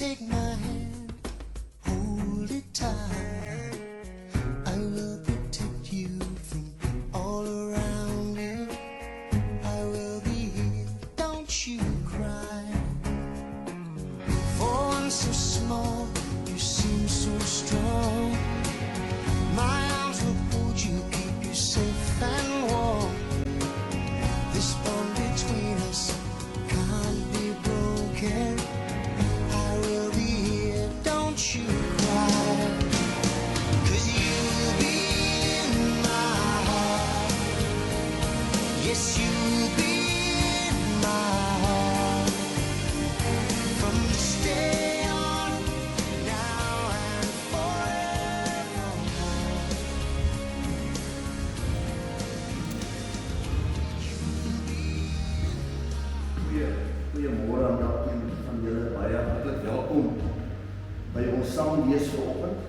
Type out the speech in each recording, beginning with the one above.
take my hand, hold it tight. I will protect you from all around you. I will be here, don't you cry. For one so small, you seem so strong. My arms will hold you, keep you safe and warm. This bond between us can't be broken. I will be here, don't you cry. 'Cause you'll be in my heart. Yes, you'll be in my heart. From this day on, now and forevermore. Goeiemôre aan elkeen van julle, baie hartlik welkom by ons saam lees vanoggend.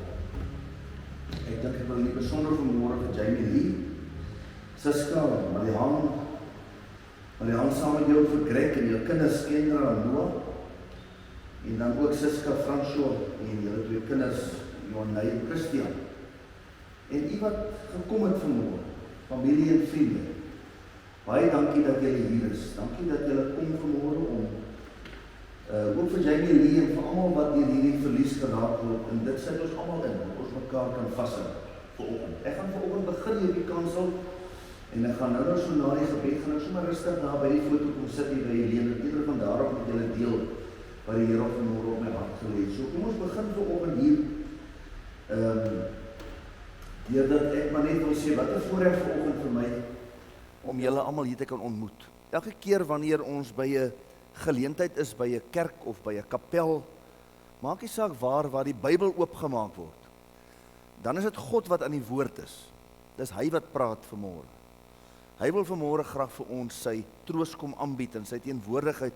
Ek dink ek wil nie besonder vanmôre vir Jamie, Siska, Heleen saam met jou vir Greg en jou kinders Kendra en Noah, en dan ook Siska, François en julle twee kinders Johan en Christian. En u wat gekom het vanmôre, familie en vriende, baie dankie dat julle hier is. Dankie dat julle kom vanmôre om ook vir Jamie en vir almal wat deur hierdie verlies geraak word. En dit sit ons almal in, dat ons mekaar kan vashou vanoggend. Ek gaan vanoggend begin hier op die kansel en ek gaan nou so na die gebed gaan ek sommer rustig daar by die foto kom sit hier by Heleen. Eerder van daar af met julle deel wat die Here vanmôre op my hart gelê het. So kom ons begin vanoggend hier. Deurdat ek maar net wil sê wat 'n voorreg vanoggend vir my om julle almal hier te kan ontmoet. Elke keer wanneer ons by 'n geleentheid is, by 'n kerk of by 'n kapel, maak nie saak waar die Bybel oopgemaak word, dan is dit God wat aan die woord is. Dis hy wat praat vanmôre. Hy wil vanmôre graag vir ons sy troos kom aanbied en sy teenwoordigheid,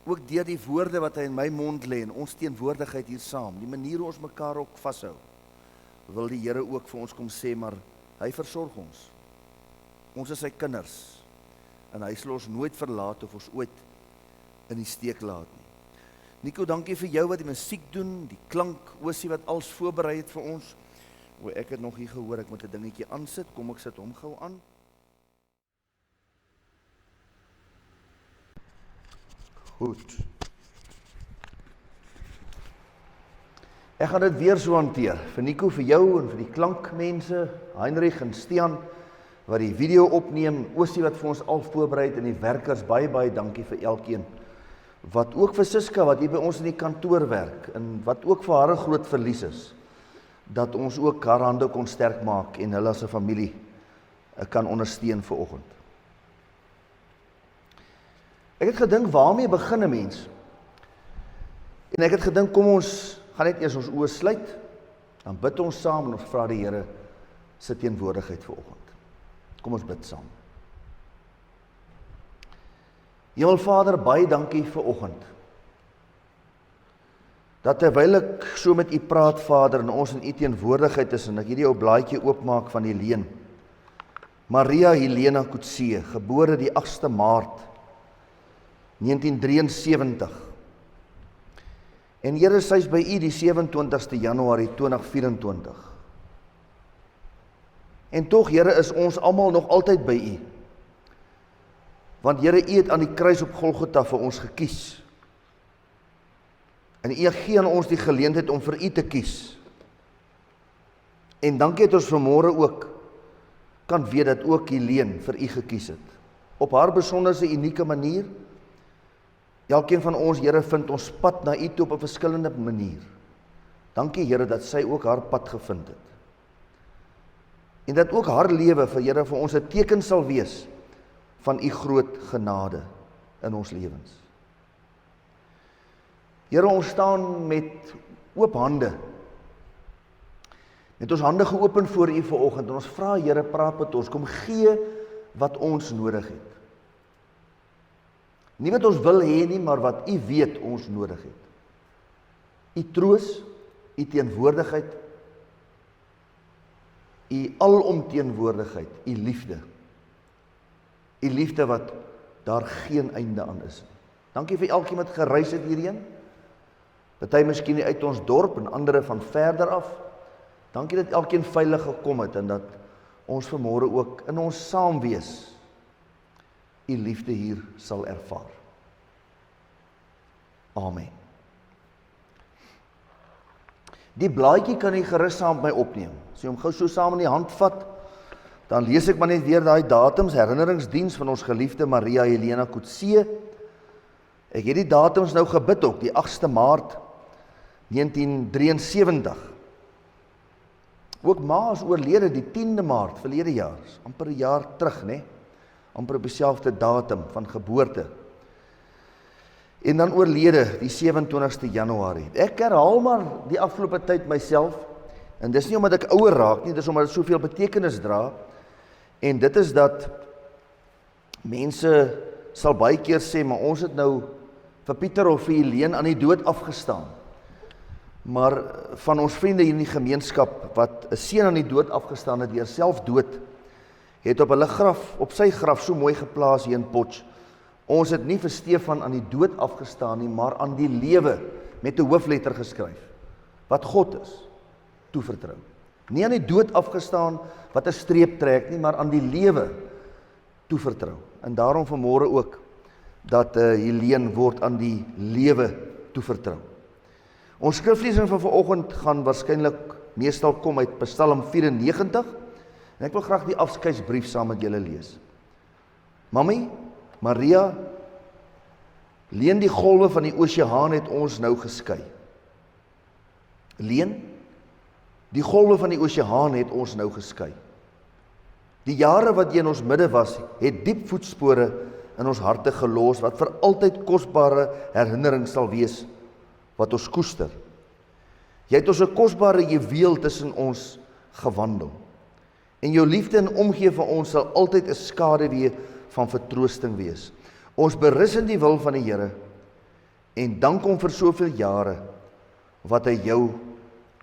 ook deur die woorde wat hy in my mond lê en ons teenwoordigheid hier saam, die manier hoe ons mekaar ook vashou, wil die Here ook vir ons kom sê, maar hy versorg ons. Ons is sy kinders en hy sal ons nooit verlaat of ons ooit in die steek laat nie. Nico, dankie vir jou wat die musiek doen, die klank, Oosie wat alles voorberei het vir ons. Ek het nog hier gehoor, ek moet 'n dingetjie aansit, kom ek sit hom gou aan. Goed. Ek gaan dit weer so hanteer, vir Nico, vir jou en vir die klankmense, Heinrich en Stian, wat die video opneem, Oosie wat vir ons al voorberei het en die werkers, baie dankie vir elkeen. Wat ook vir Siska, wat hier by ons in die kantoor werk, en wat ook vir haar 'n groot verlies is, dat ons ook haar hande kon sterk maak en hulle as 'n familie kan ondersteun vanoggend. Ek het gedink, waarmee begin 'n mens? En ek het gedink, kom ons gaan net eers ons oë sluit, dan bid ons saam en ons vra die Here se teenwoordigheid vanoggend. Kom ons bid saam. Hemelvader, baie dankie vir oggend. Dat terwyl ek so met u praat, Vader, en ons in u teenwoordigheid is, en ek hierdie ou blaadjie oopmaak van Heleen. Maria Heleen Coetzee, gebore die 8ste Maart 1973. En Here, sy is by u die 27ste Januarie 2024. En tog, Here, is ons almal nog altyd by u. Want Here, u het aan die kruis op Golgotha vir ons gekies. En u gee aan ons die geleentheid om vir u te kies. En dankie dat ons vanmôre ook kan weet dat ook Heleen vir u gekies het. Op haar besonderse unieke manier. Elkeen van ons, Here, vind ons pad na u toe op 'n verskillende manier. Dankie, Here, dat sy ook haar pad gevind het. En dat ook haar lewe vir Here vir ons 'n teken sal wees van u groot genade in ons lewens. Here, ons staan met oop hande. Met ons hande geopen voor u vanoggend en ons vra, Here, praat met ons, kom gee wat ons nodig het. Nie wat ons wil hê nie, maar wat u weet ons nodig het. U troos, u teenwoordigheid, u alomteenwoordigheid, u liefde. U liefde wat daar geen einde aan is. Dankie vir elkeen wat gereis het hierheen. Party miskien uit ons dorp en ander van verder af. Dankie dat elkeen veilig gekom het en dat ons vanmôre ook in ons saam wees U liefde hier sal ervaar. Amen. Die blaadjie kan jy gerus saam met my opneem. As jy hom gou so saam in die hand vat, dan lees ek maar net weer daai datums, herinneringsdiens van ons geliefde Maria Heleen Coetzee. Ek het die datums nou gebid ook, die 8ste Maart 1973. Ook ma is oorlede die 10de Maart verlede jaar, amper 'n jaar terug, né? Amper op dieselfde datum van geboorte. En dan oorlede die 27ste Januarie. Ek herhaal maar die afgelope tyd myself, en dis nie omdat ek ouer raak nie, dis omdat dit soveel betekenis dra, en dit is dat mense sal baie keer sê, maar ons het nou vir Pieter of vir Heleen aan die dood afgestaan. Maar van ons vriende hier in die gemeenskap, wat 'n seun aan die dood afgestaan het, deur selfdood, het op hulle graf, op sy graf so mooi geplaas hier in Potch. Ons het nie vir Stefan aan die dood afgestaan nie, maar aan die lewe, met 'n hoofletter geskryf, wat God is, toevertrou. Nie aan die dood afgestaan, wat 'n streep trek nie, maar aan die lewe toevertrou. En daarom vanmôre ook, dat Heleen word aan die lewe toevertrou. Ons skriflesing van vanoggend gaan waarskynlik meestal kom uit Psalm 94, en ek wil graag die afskeidsbrief saam met julle lees. Mami, Maria, leen die golwe van die oseaan het ons nou geskei. Leen, die golwe van die oseaan het ons nou geskei. Die jare wat jy in ons midde was, het diep voetspore in ons harte gelos, wat vir altyd kosbare herinnering sal wees, wat ons koester. Jy het ons 'n kosbare juweel tussen ons gewandel. En jou liefde en omgee vir ons sal altyd 'n skaduwee van vertroosting wees. Ons berus in die wil van die Here, en dank hom vir soveel jare, wat hy jou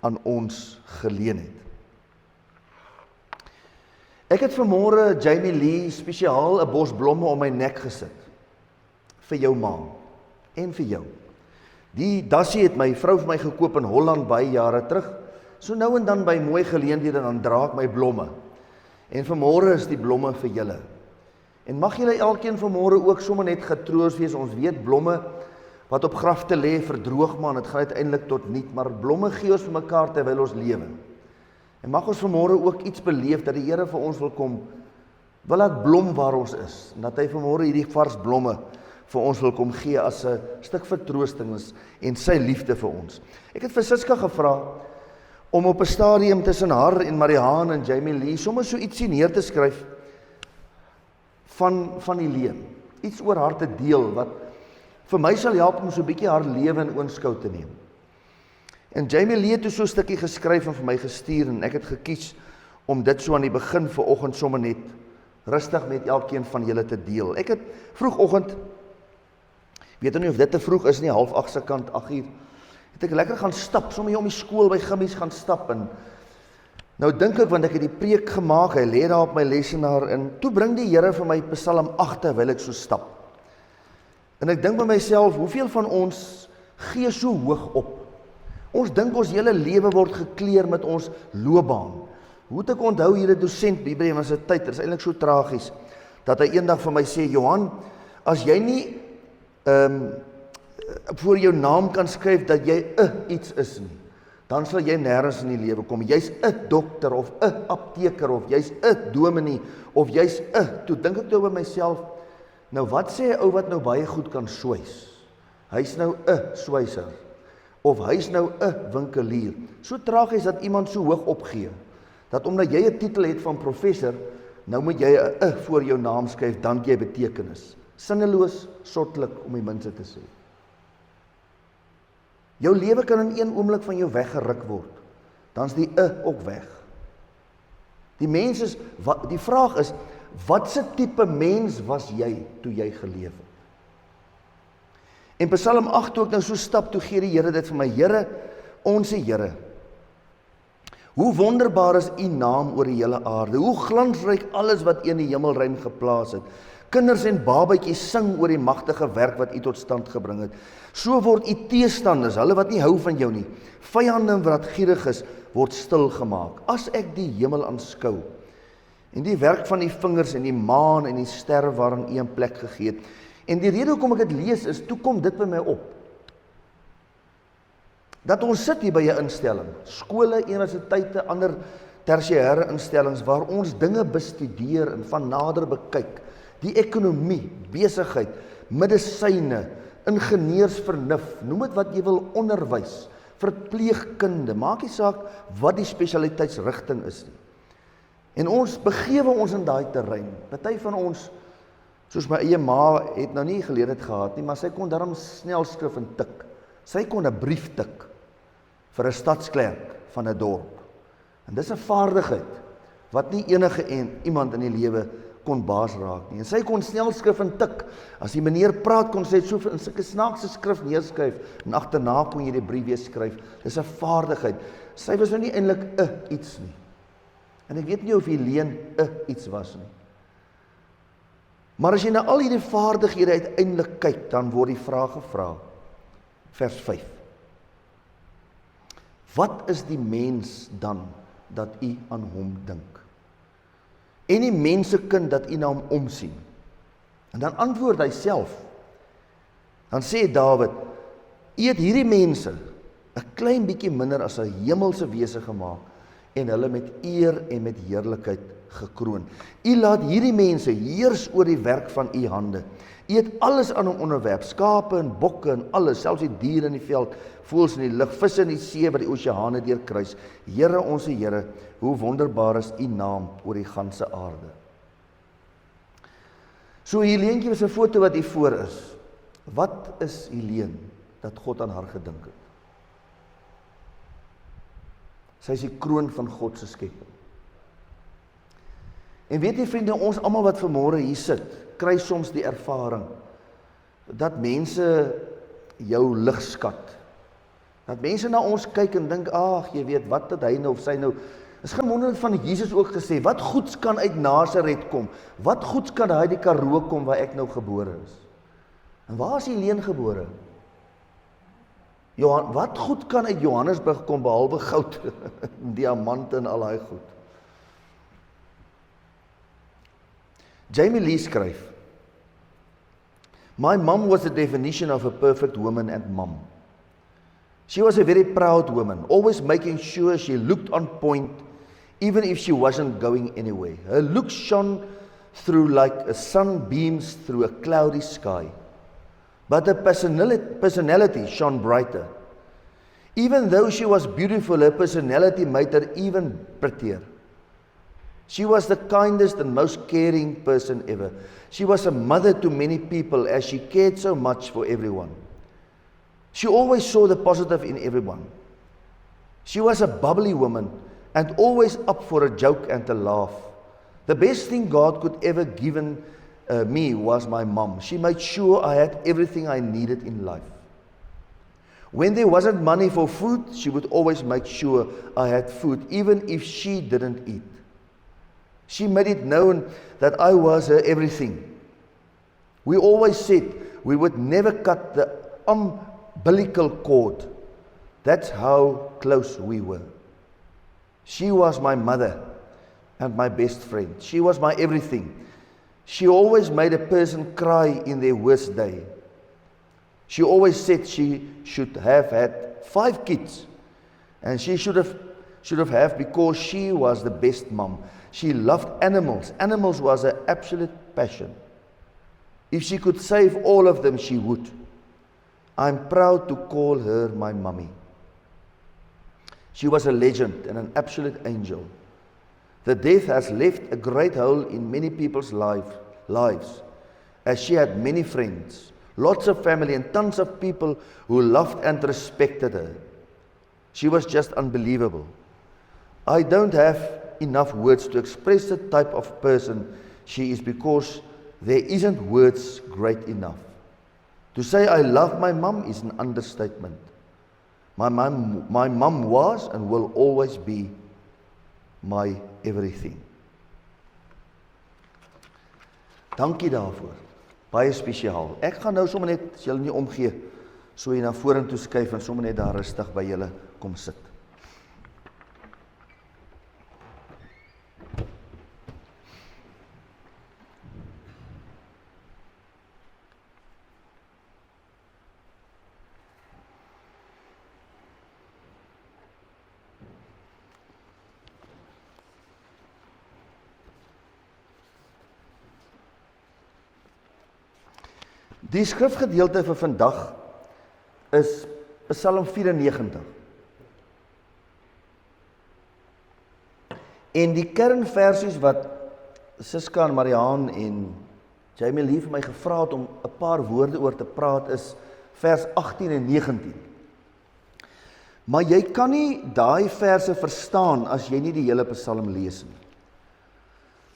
aan ons geleen het. Ek het vanmôre Jamie Lee spesiaal 'n bos blomme om my nek gesit, vir jou ma, en vir jou. Die dassie het my vrou vir my gekoop in Holland baie jare terug, so nou en dan by mooi geleenthede, dan dra ek my blomme. En vanmôre is die blomme vir julle. En mag julle elkeen vanmôre ook sommer net getroos wees, ons weet blomme wat op grafte lê verdroog maar, en dit gaan uiteindelik tot niet, maar blomme gee ons vir mekaar terwyl ons lewe. En mag ons vanmôre ook iets beleef, dat die Here vir ons wil kom, wil laat blom waar ons is, en dat hy vanmôre hierdie vars blomme vir ons wil kom gee as 'n stuk vertroosting en sy liefde vir ons. Ek het vir Siska gevra om op 'n stadium tussen haar en Marihaan en Jamie Lee sommer so ietsie neer te skryf van Heleen. Iets oor haar te deel wat vir my sal help om so 'n bietjie haar lewe in oënskou te neem. En Jamie Lee het so 'n stukkie geskryf en vir my gestuur, en ek het gekies om dit so aan die begin vanoggend sommer net rustig met elkeen van julle te deel. Ek het vroegoggend, weet nie of dit te vroeg is nie, 7:30 se kant, 8:00, het ek lekker gaan stap, sommer hier om die skool by Gimmies gaan stap, en nou dink ek, want ek het die preek gemaak, hy lê daar op my lesenaar, en toe bring die Here vir my Psalm 8 terwyl ek so stap. En ek dink by myself, hoeveel van ons gee so hoog op? Ons dink ons hele lewe word gekleer met ons loopbaan. Hoe het ek onthou hier 'n dosent by die universiteit, dit is eintlik so tragies, dat hy eendag vir my sê, Johan, as jy nie voor jou naam kan skryf dat jy iets is nie, dan sal jy nêrens in die lewe kom. Jy's 'n dokter, of 'n apteker, of jy's 'n dominee, of jy's 'n, toe dink ek toe by myself, nou wat sê 'n ou wat nou baie goed kan swys? Hy's nou 'n swyser, of hy's nou 'n winkelier. So tragies dat iemand so hoog opgee, dat omdat jy 'n titel het van professor, nou moet jy 'n voor jou naam skryf, dan het jy betekenis. Sinneloos, sottelik om die minste te sê. Jou lewe kan in een oomblik van jou weggeruk word, dan is die ook weg. Die vraag is, watse tipe mens was jy toe jy geleef het? En Psalm 8, toe ek nou so stap, toe gee die Here dit vir my, Here, onse Here, hoe wonderbaar is u naam oor die hele aarde, hoe glansryk alles wat u in die hemelruim geplaas het. Kinders en babatjies sing oor die magtige werk wat U tot stand gebring het. So word U teestanders, hulle wat nie hou van jou nie, vyande wat gierig is, word stilgemaak. As ek die hemel aanskou, en die werk van die vingers en die maan en die sterre waarin U 'n plek gegee het, en die rede hoekom ek dit lees is, toe kom dit by my op, dat ons sit hier by 'n instelling, skole, universiteite, ander tersiêre instellings, waar ons dinge bestudeer en van nader bekyk, die ekonomie, besigheid, medisyne, ingenieursvernuf, noem dit wat jy wil, onderwys, verpleegkunde, maak nie saak wat die spesialiteitsrigting is nie. En ons begewe ons in daai terrein. Party van ons, soos my eie ma, het nou nie geleerdheid gehad nie, maar sy kon daarom snelskrif en tik. Sy kon 'n brief tik vir 'n stadsklerk van 'n dorp. En dis 'n vaardigheid wat nie enige iemand in die lewe kon baas raak nie. En sy kon snelskrif en tik. As die meneer praat, kon sy so in sulke snaakse skrif neerskryf en agterna kon jy die brief weer skryf. Dis 'n vaardigheid. Sy was nou nie eintlik 'n iets nie. En ek weet nie of Heleen 'n iets was nie. Maar as jy na al hierdie vaardighede uiteindelik kyk, dan word die vraag gevra. Vers 5. Wat is die mens dan dat U aan hom dink? En die mensekind dat U na hom omsien? En dan antwoord hy self. Dan sê Dawid, U het hierdie mense 'n klein bietjie minder as 'n hemelse wese gemaak en hulle met eer en met heerlikheid gekroon. U laat hierdie mense heers oor die werk van U hande. U het alles aan hom onderwerp, skape en bokke en alles, selfs die diere in die veld, voëls in die lug, visse in die see wat die oseane deurkruis. Here, ons Here, hoe wonderbaar is U naam oor die ganse aarde. So Heleentjie was 'n foto wat hier voor is. Wat is Heleen dat God aan haar gedink het? Sy is die kroon van God se skepping. En weet jy vriende, ons almal wat vanmôre hier sit, kry soms die ervaring dat mense jou lig skat. Dat mense na ons kyk en dink, ag, jy weet, wat het hy nou of sy nou? Is geen wonder van Jesus ook gesê, wat goeds kan uit Nasaret kom? Wat goeds kan uit die Karoo kom waar ek nou gebore is? En waar is Heleen gebore? Wat goed kan uit Johannesburg kom behalwe goud, diamante en al daai goed? Jamie Lee skryf, My mom was the definition of a perfect woman and mom. She was a very proud woman, always making sure she looked on point, even if she wasn't going anywhere. Her look shone through like a sun beams through a cloudy sky. But her personality shone brighter. Even though she was beautiful, her personality made her even prettier. She was the kindest and most caring person ever. She was a mother to many people as she cared so much for everyone. She always saw the positive in everyone. She was a bubbly woman and always up for a joke and a laugh. The best thing God could ever given me was my mom. She made sure I had everything I needed in life. When there wasn't money for food, she would always make sure I had food, even if she didn't eat. She made it known that I was her everything. We always said we would never cut the umbilical cord. That's how close we were. She was my mother and my best friend. She was my everything. She always made a person cry in their worst day. She always said she should have had 5 kids, and she should have had because she was the best mom. She loved animals. Animals was her absolute passion. If she could save all of them, she would. I'm proud to call her my mummy. She was a legend and an absolute angel. The death has left a great hole in many people's lives, as she had many friends, lots of family and tons of people who loved and respected her. She was just unbelievable. I don't have enough words to express the type of person she is because there isn't words great enough. To say I love my mum is an understatement. My mum was and will always be my everything. Dankie daarvoor. Baie spesiaal. Ek gaan nou sommer net, as julle nie omgee, so jy na vorentoe skuif en sommer net daar rustig by julle kom sit. Die skrifgedeelte vir vandag is Psalm 94. En die kernversies wat Siska en Mariaan en Jamie Lee vir my gevra het om 'n paar woorde oor te praat is vers 18 en 19. Maar jy kan nie daai verse verstaan as jy nie die hele Psalm lees nie.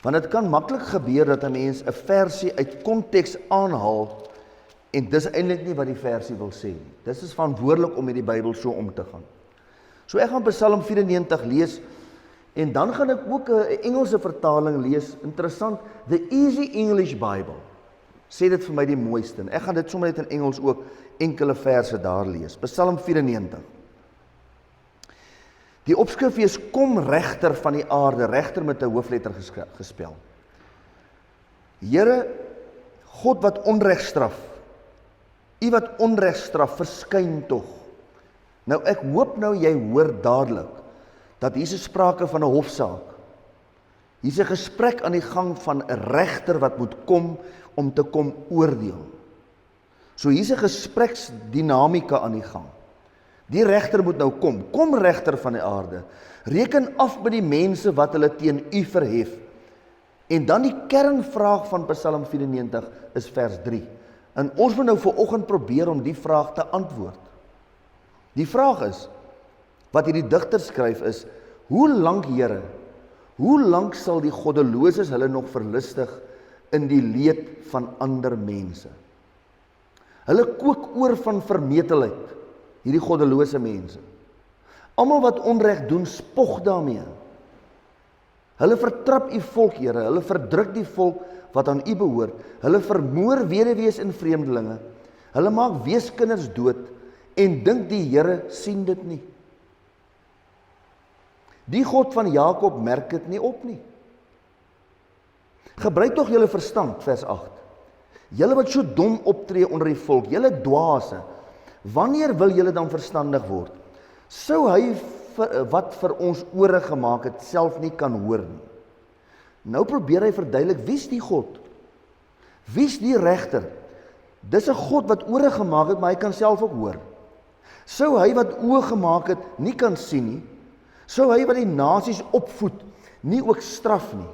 Want dit kan maklik gebeur dat 'n mens 'n versie uit konteks aanhaal en dis eintlik nie wat die versie wil sê nie. Dis is verantwoordelik om met die Bybel so om te gaan. So ek gaan Psalm 94 lees en dan gaan ek ook 'n Engelse vertaling lees. Interessant, the Easy English Bible sê dit vir my die mooiste. Ek gaan dit sommer net in Engels ook enkele verse daar lees. Psalm 94. Die opskrif is kom regter van die aarde, regter met 'n hoofletter gespel. Here, God wat onreg straf, U wat onreg straf, verskyn tog. Nou ek hoop nou jy hoor dadelik dat hier is sprake van 'n hofsaak. Hier is 'n gesprek aan die gang van 'n regter wat moet kom om te kom oordeel. So hier is 'n gespreksdinamika aan die gang. Die regter moet nou kom. Kom regter van die aarde. Reken af met die mense wat hulle teen U verhef. En dan die kernvraag van Psalm 94 is vers 3. En ons moet nou vanoggend probeer om die vraag te antwoord. Die vraag is, wat hierdie digter skryf is, hoe lank, Here, hoe lank sal die goddeloses hulle nog verlustig in die leed van ander mense? Hulle kook oor van vermetelheid, hierdie goddelose mense. Almal wat onreg doen, spog daarmee. Hulle vertrap U volk, Here, hulle verdruk die volk wat aan U behoort. Hulle vermoor weduwees en vreemdelinge. Hulle maak weeskinders dood en dink die Here sien dit nie. Die God van Jakob merk dit nie op nie. Gebruik tog julle verstand, vers 8. Julle wat so dom optree onder die volk, julle dwaase, wanneer wil julle dan verstandig word? Sou hy wat vir ons ore gemaak het, self nie kan hoor nie. Nou probeer hy verduidelik, wie is die God? Wie is die regter? Dis 'n God wat ore gemaak het, maar hy kan self ook hoor. Sou hy wat oë gemaak het, nie kan sien nie? Sou hy wat die nasies opvoed, nie ook straf nie?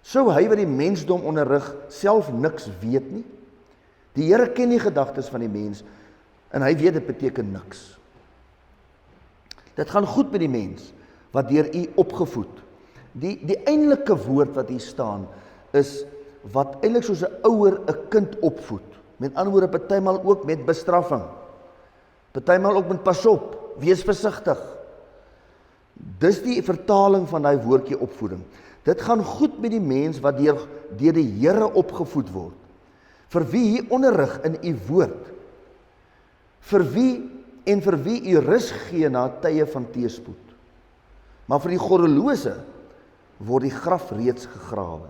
Sou hy wat die mensdom onderrig, self niks weet nie? Die Here ken die gedagtes van die mens, en hy weet dit beteken niks. Dit gaan goed met die mens, wat deur U opgevoed. Die eindelike woord wat hier staan, is wat eintlik soos 'n ouer 'n kind opvoed. Met ander woorde, partymal ook met bestraffing. Partymal ook met pas op, wees versigtig. Dis die vertaling van daai woordjie opvoeding. Dit gaan goed met die mens wat deur die Here opgevoed word. Vir wie hier onderrig in U woord. Vir wie U rus gee na tye van teëspoed. Maar vir die goddelose word die graf reeds gegrawe.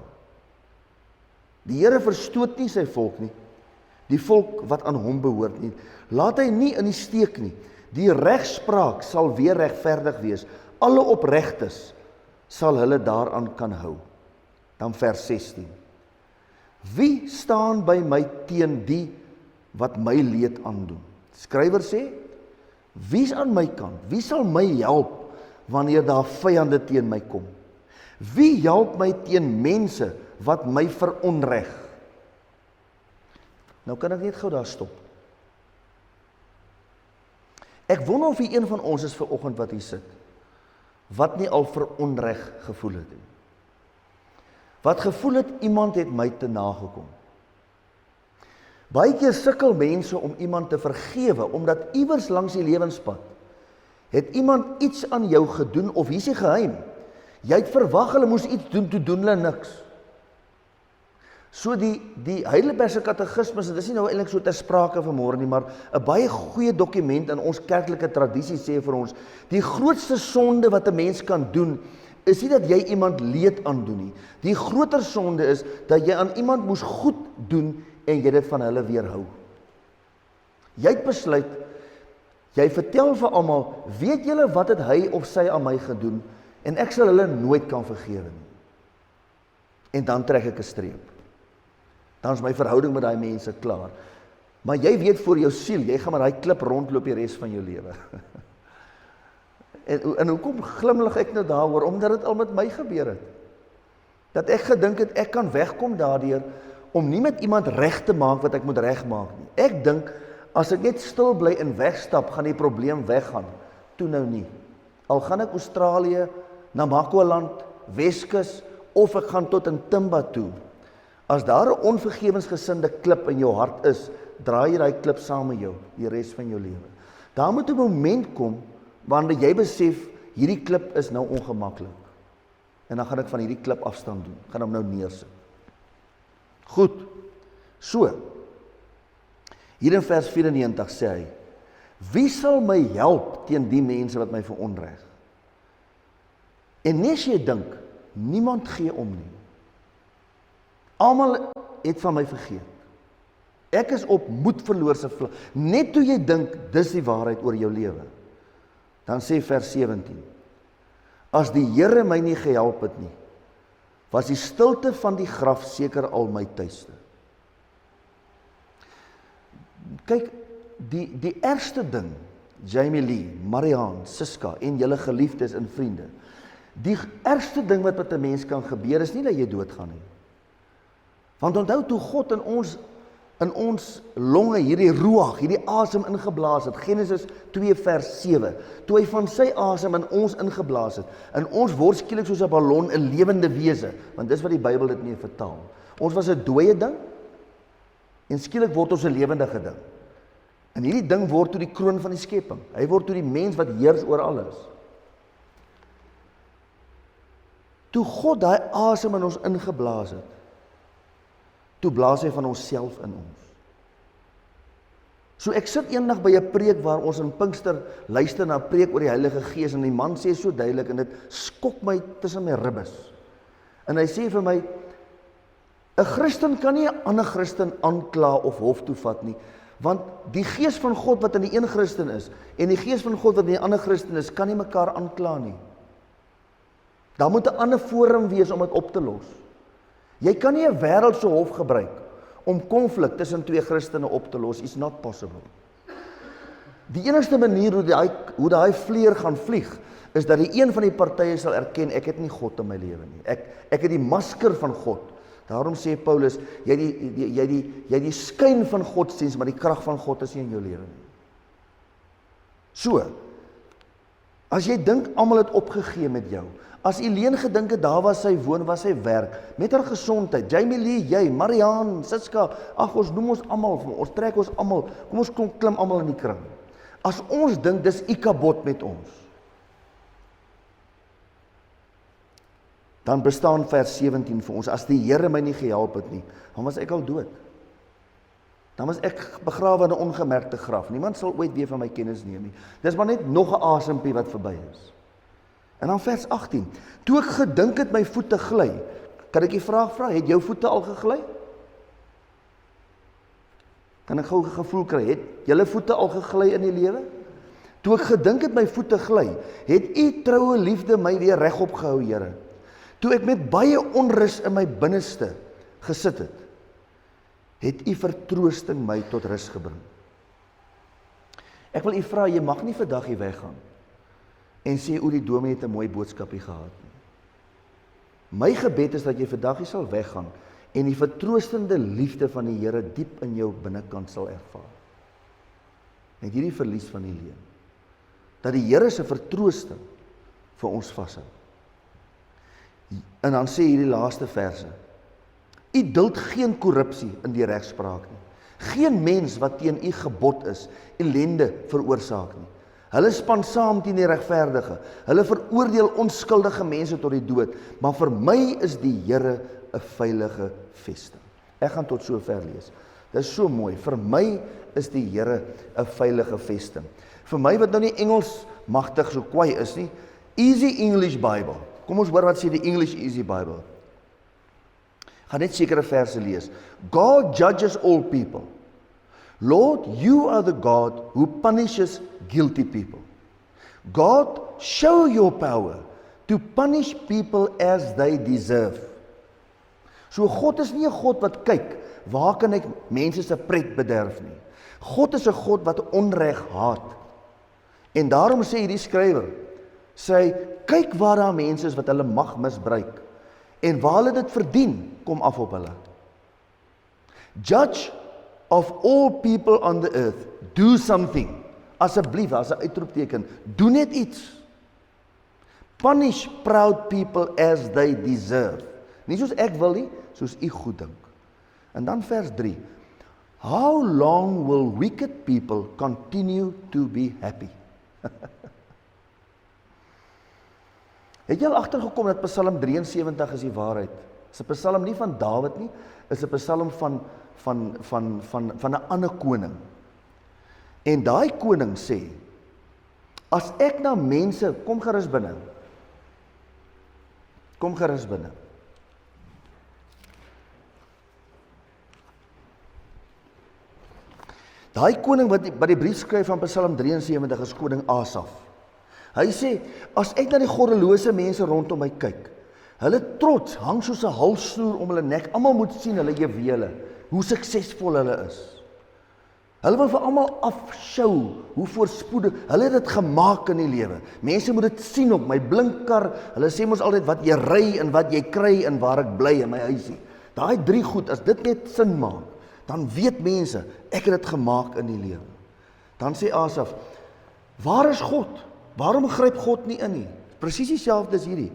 Die Here verstoot nie sy volk nie, die volk wat aan hom behoort nie. Laat hy nie in die steek nie. Die regspraak sal weer regverdig wees. Alle opregtes sal hulle daaraan kan hou. Dan vers 16. Wie staan by my teen die wat my leed aandoen? Skrywer sê, wie is aan my kant? Wie sal my help wanneer daar vyande teen my kom? Wie help my teen mense wat my veronreg? Nou kan ek net gou daar stop. Ek wonder of hier een van ons is vanoggend wat hier sit, wat nie al veronreg gevoel het nie. Wat gevoel het, iemand het my te nagekom. Baie keer sukkel mense om iemand te vergewe, omdat iewers langs die lewenspad het iemand iets aan jou gedoen, of hier is die geheim. Jy het verwag hulle moes iets doen, toe doen hulle niks. So die Heidelbergse katekismes, dit is nie nou eintlik so ter sprake vanmôre nie, maar 'n baie goeie dokument in ons kerklike tradisie sê vir ons, die grootste sonde wat 'n mens kan doen, is nie dat jy iemand leed aandoen nie. Die groter sonde is dat jy aan iemand moes goed doen en jy dit van hulle weerhou. Jy het besluit, jy vertel vir almal, weet julle wat het hy of sy aan my gedoen, en ek sal hulle nooit kan vergewe nie. En dan trek ek 'n streep. Dan is my verhouding met daai mense klaar. Maar jy weet vir jou siel, jy gaan met daai klip rondloop die res van jou lewe. En hoekom glimlag ek nou daaroor? Omdat dit al met my gebeur het. Dat ek gedink het, ek kan wegkom daardeur, om nie met iemand reg te maak wat ek moet regmaak nie. Ek dink, as ek net stil bly en wegstap, gaan die probleem weggaan. Toe nou nie. Al gaan ek Australië, Namakoland, Weskus, of ek gaan tot in Timba toe. As daar 'n onvergewensgesinde klip in jou hart is, draai jy daai klip saam met jou, die res van jou lewe. Daar moet 'n moment kom, wanneer jy besef, hierdie klip is nou ongemaklik. En dan gaan ek van hierdie klip afstand doen, gaan hom nou neersit. Goed, so, hier in vers 94 sê hy, wie sal my help teen die mense wat my veronreg? En nes jy dink, niemand gee om nie. Almal het van my vergeet. Ek is op moedverloorse vlak. Net toe jy dink, dis die waarheid oor jou lewe. Dan sê vers 17, as die Here my nie gehelp het nie, was die stilte van die graf seker al my tuiste. Kyk, die ergste ding, Jamie Lee, Marianne, Siska en julle geliefdes en vriende, die ergste ding wat met 'n mens kan gebeur, is nie dat jy doodgaan nie. Want onthou toe God in ons longe hierdie ruach, hierdie asem ingeblaas het, Genesis 2 vers 7, toe hy van sy asem in ons ingeblaas het, en ons word skielik soos 'n ballon, 'n lewende wese, want dis wat die Bybel dit mee vertaal. Ons was 'n dooie ding, en skielik word ons 'n lewendige ding. En hierdie ding word toe die kroon van die skepping. Hy word toe die mens wat heers oor alles. Toe God daai asem in ons ingeblaas het, toe blaas hy van onsself in ons. So ek sit eendag by 'n preek waar ons in Pinkster luister na 'n preek oor die Heilige Gees, en die man sê so duidelik, en dit skok my tussen my ribbes. En hy sê vir my, 'n Christen kan nie 'n ander Christen aankla of hof toe vat nie, want die Gees van God wat in die een Christen is, en die Gees van God wat in die ander Christen is, kan nie mekaar aankla nie. Daar moet 'n ander forum wees om dit op te los. Jy kan nie 'n wêreldse hof gebruik om konflik tussen twee Christene op te los. It's not possible. Die enigste manier hoe daai vlieër gaan vlieg, is dat die een van die partye sal erken, ek het nie God in my lewe nie. Ek het die masker van God. Daarom sê Paulus, jy die skyn van godsdiens, maar die krag van God is nie in jou lewe nie. So, as jy dink almal het opgegee met jou, as Heleen gedink het, daar was sy woon, was sy werk, met haar gesondheid, Jamie Lee, jy, Marianne, Siska, ag ons noem ons almal, ons trek ons almal, kom ons klim almal in die kring. As ons dink, dis Ikabod met ons, dan bestaan vers 17 vir ons, as die Here my nie gehelp het nie, dan was ek al dood. Dan was ek begrawe in 'n ongemerkte graf. Niemand sal ooit weer van my kennis neem nie. Dis maar net nog 'n asempie wat verby is. En dan vers 18, toe ek gedink het my voete gly, kan ek die vraag vra, het jou voete al gegly? Kan ek gou 'n gevoel kry, het julle voete al gegly in die lewe? Toe ek gedink het my voete gly, het u troue liefde my weer regop gehou, Here. Toe ek met baie onrus in my binneste gesit het u vertroosting my tot rus gebring. Ek wil u vra, jy mag nie vandag hier weggaan en sê, die dominee het 'n mooi boodskapie gehad nie. My gebed is dat jy vandag hier sal weggaan en die vertroostende liefde van die Here diep in jou binnekant sal ervaar. Met hierdie verlies van Heleen. Dat die Here se vertroosting vir ons vashou. En dan sê hierdie laaste verse, u duld geen korrupsie in die regspraak nie. Geen mens wat teen u gebod is, ellende veroorsaak nie. Hulle span saam teen die regverdige. Hulle veroordeel onskuldige mense tot die dood. Maar vir my is die Here 'n veilige vesting. Ek gaan tot so ver lees. Dit is so mooi. Vir my is die Here 'n veilige vesting. Vir my wat nou nie Engels magtig so kwaai is nie, Easy English Bible. Kom ons hoor wat sê die English Easy Bible. Gaan net sekere verse lees. God judges all people. Lord, you are the God who punishes guilty people. God, show your power to punish people as they deserve. So God is nie 'n God wat kyk, waar kan ek mense se pret bederf nie. God is 'n God wat onreg haat. En daarom sê hierdie skrywer, sê, kyk waar daar mense is wat hulle mag misbruik, en waar hulle dit verdien, kom af op hulle. Judge of all people on the earth, do something. Asseblief, as 'n uitroepteken, doen net iets. Punish proud people as they deserve. Nie soos ek wil nie, soos u goed dink. En dan vers 3. How long will wicked people continue to be happy? Het jy al agtergekom dat Psalm 73 is die waarheid? Is 'n Psalm nie van Dawid nie, is 'n Psalm van 'n ander koning. En daai koning sê, as ek na mense, kom gerus binne. Kom gerus binne. Daai koning wat die brief skryf van Psalm 73 is koning Asaf. Hy sê, as ek na die goddelose mense rondom my kyk, hulle trots hang soos 'n halssnoer om hulle nek, almal moet sien hulle juwele, hoe suksesvol hulle is. Hulle wil vir almal afshow, hoe voorspoedig, hulle het dit gemaak in die lewe. Mense moet dit sien op my blinkkar, hulle sê mos altyd wat jy ry en wat jy kry en waar ek bly in my huisie. Daai 3 goed, as dit net sin maak, dan weet mense, ek het dit gemaak in die lewe. Dan sê Asaf, waar is God? Waarom gryp God nie in nie? Presies dieselfde is hierdie.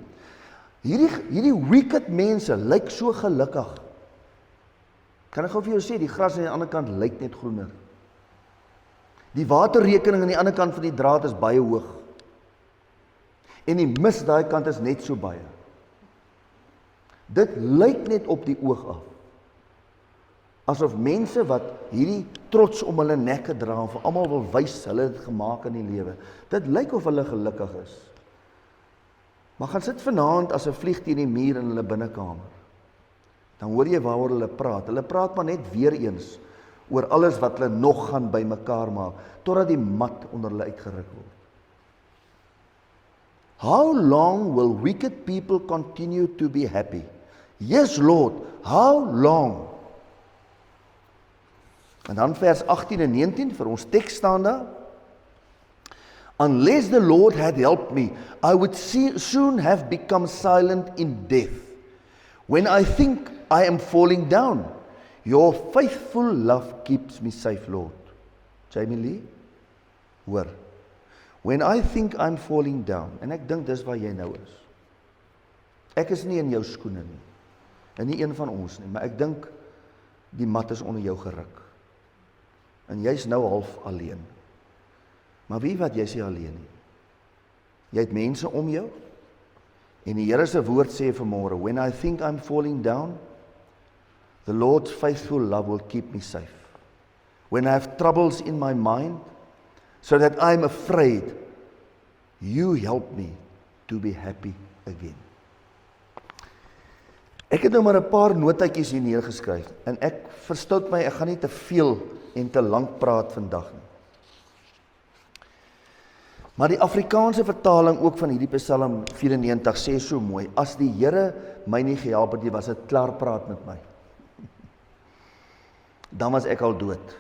Hierdie wicked mense lyk so gelukkig. Kan ek gou vir jou sê, die gras aan die ander kant lyk net groener. Die waterrekening aan die ander kant van die draad is baie hoog. En die mis daai kant is net so baie. Dit lyk net op die oog af. Asof mense wat hierdie trots om hulle nekke dra, en vir almal wil wys, hulle het dit gemaak in die lewe. Dit lyk of hulle gelukkig is. Maar gaan sit vanaand as 'n vlieg teen die muur in hulle binnekamer. Dan hoor jy waaroor hulle praat. Hulle praat maar net weer eens oor alles wat hulle nog gaan bymekaar maak, totdat die mat onder hulle uitgeruk word. How long will wicked people continue to be happy? Yes, Lord, how long? En dan vers 18 en 19, vir ons teks staan daar, unless the Lord had helped me, I would soon have become silent in death. When I think I am falling down, your faithful love keeps me safe, Lord. Jamie Lee, hoor. When I think I'm falling down, en ek dink dis waar jy nou is. Ek is nie in jou skoene nie, en nie een van ons nie, maar ek dink die mat is onder jou geruk. En jy's nou half alleen. Maar wie wat jy sê alleen nie? Jy het mense om jou, en die Here se woord sê vanmôre, when I think I'm falling down, the Lord's faithful love will keep me safe. When I have troubles in my mind, so that I'm afraid, you help me to be happy again. Ek het nou maar 'n paar notaatjies hier neergeskryf, en ek verstout my, ek gaan nie te veel en te lank praat vandag nie. Maar die Afrikaanse vertaling ook van hierdie Psalm 94 sê so mooi, as die Here my nie gehelp het nie, was dit klaar praat met my. Dan was ek al dood.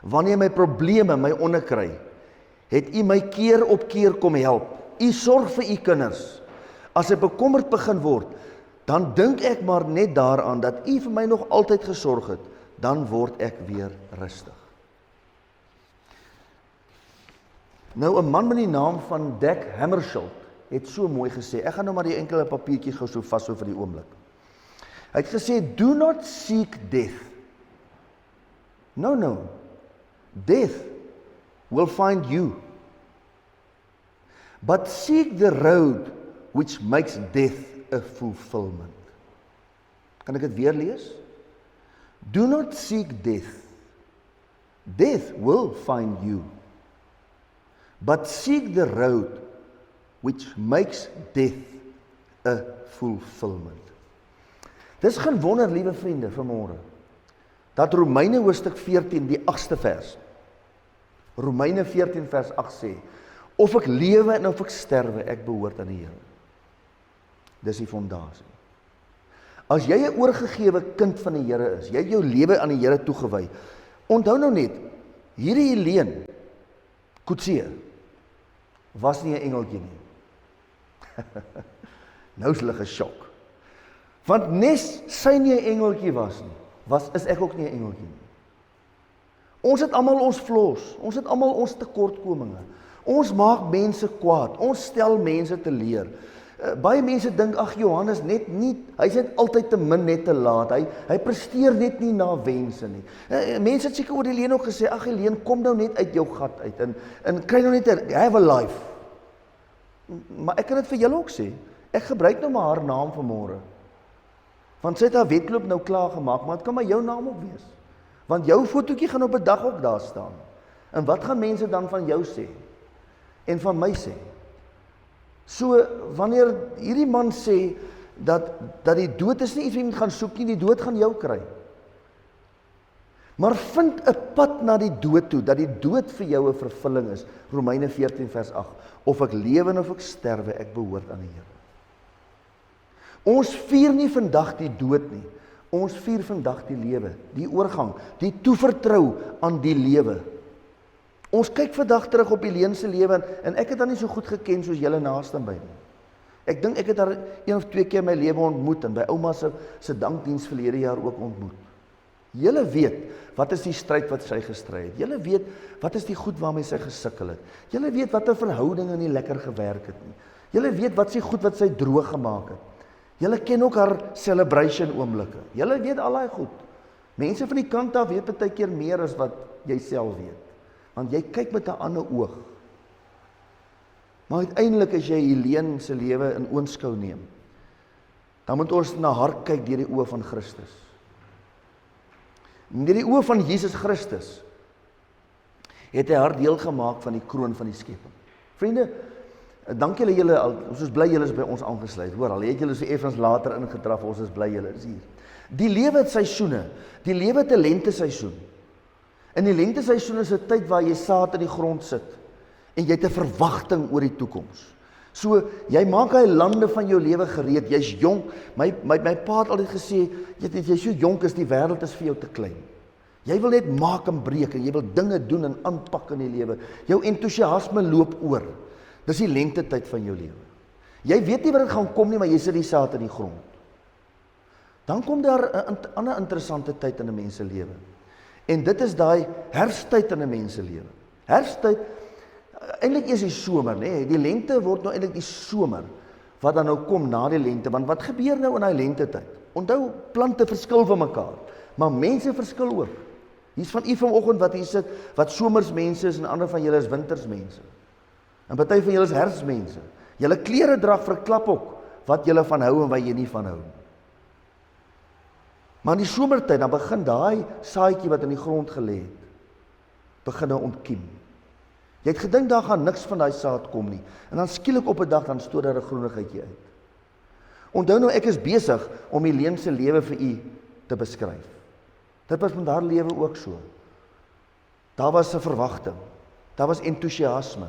Wanneer my probleme my onderkry, het U my keer op keer kom help. U sorg vir U kinders. As ek bekommerd begin word, dan dink ek maar net daaraan dat U vir my nog altyd gesorg het, dan word ek weer rustig. Nou 'n man met die naam van Dankdiens het so mooi gesê, ek gaan nou maar die enkele papiertjie gou so vas vir die oomblik. Hy het gesê, do not seek death. No, death will find you. But seek the road which makes death a fulfillment. Kan ek dit weer lees? Do not seek death. Death will find you. But seek the road which makes death a fulfillment. Dis geen wonder, liewe vriende, vanmôre, dat Romeine hoofstuk 14, die 8ste vers, Romeine 14 vers 8 sê, of ek lewe en of ek sterwe, ek behoort aan die Here. Dis die fondasie. As jy 'n oorgegewe kind van die Here is, jy het jou lewe aan die Here toegewy, onthou nou net, hierdie Heleen Coetzee was nie 'n engeltjie nie. Nou is hulle geskok. Want nes sy nie 'n engeltjie was nie, is ek ook nie 'n engeltjie nie. Ons het almal ons flaws, ons het almal ons tekortkominge. Ons maak mense kwaad, ons stel mense teleur. Baie mense dink, ag Johannes, hy's net altyd te min, net te laat. Hy presteer net nie na wense nie. Mense het seker oor Heleen ook gesê, ag Heleen, kom nou net uit jou gat uit en kry nou net 'n have a life. Maar ek kan dit vir julle ook sê. Ek gebruik nou maar haar naam vanmôre. Want sy het haar wedloop nou klaar gemaak, maar dit kan maar jou naam ook wees. Want jou fotootjie gaan op 'n dag ook daar staan. En wat gaan mense dan van jou sê? En van my sê? So, wanneer hierdie man sê, dat die dood is nie iets wat jy moet gaan soek nie, die dood gaan jou kry. Maar vind 'n pad na die dood toe, dat die dood vir jou 'n vervulling is. Romeine 14 vers 8. Of ek lewe en of ek sterwe, ek behoort aan die Here. Ons vier nie vandag die dood nie. Ons vier vandag die lewe, die oorgang, die toevertrou aan die lewe. Ons kyk vandag terug op Heleen se lewe en ek het haar nie so goed geken soos julle naaste by nie. Ek dink ek het haar 1 of 2 keer in my lewe ontmoet en by ouma se dankdiens verlede jaar ook ontmoet. Julle weet wat is die stryd wat sy gestry het. Julle weet wat is die goed waarmee sy gesukkel het. Julle weet watter verhoudinge nie lekker gewerk het nie. Julle weet wat is die goed wat sy droog gemaak het. Julle ken ook haar celebration oomblikke. Julle weet al daai goed. Mense van die kant af weet baie keer meer as wat jy self weet. Want jy kyk met 'n ander oog. Maar uiteindelik as jy Heleen se lewe in oënskou neem, dan moet ons na haar kyk deur die oë van Christus. Deur die oë van Jesus Christus het hy haar deel gemaak van die kroon van die skepping. Vriende, dankie julle, ons is bly julle is by ons aangesluit. Hoor, al het julle so effens later ingetraf, ons is bly julle is hier. Die lewe het seisoene, die lewe het 'n lenteseisoen. In die lenteseisoen is 'n tyd waar jy saad in die grond sit en jy het 'n verwagting oor die toekoms. So, jy maak hy lande van jou lewe gereed, jy's jonk. My pa het altyd gesê, jy's so jonk is die wêreld is vir jou te klein. Jy wil net maak en breek en jy wil dinge doen en aanpak in die lewe. Jou entoesiasme loop oor. Dis die lentetyd van jou lewe. Jy weet nie wat dit gaan kom nie, maar jy sit die saad in die grond. Dan kom daar 'n ander interessante tyd in 'n mens se lewe. En dit is daai herfsttyd in 'n mens se lewe. Herfsttyd, eintlik eers die somer, nê? Die lente word nou eintlik die somer wat dan nou kom na die lente, want wat gebeur nou in daai lentetyd? Onthou, plante verskil van mekaar, maar mense verskil ook. Hier's van u vanoggend wat hier sit, wat somersmense is en ander van julle is wintersmense. En party van julle is herfsmense. Julle klere drag verklap ook wat julle van hou en wat jy nie van hou nie. Maar in die somertyd, dan begin daai saadjie wat in die grond gelê het, begin nou ontkiem. Jy het gedink daar gaan niks van daai saad kom nie. En dan skielik op 'n dag dan stoot daar 'n groenigheidjie uit. Onthou nou, ek is besig om Heleen se lewe vir u te beskryf. Dit was met haar lewe ook so. Daar was 'n verwagting. Daar was entoesiasme.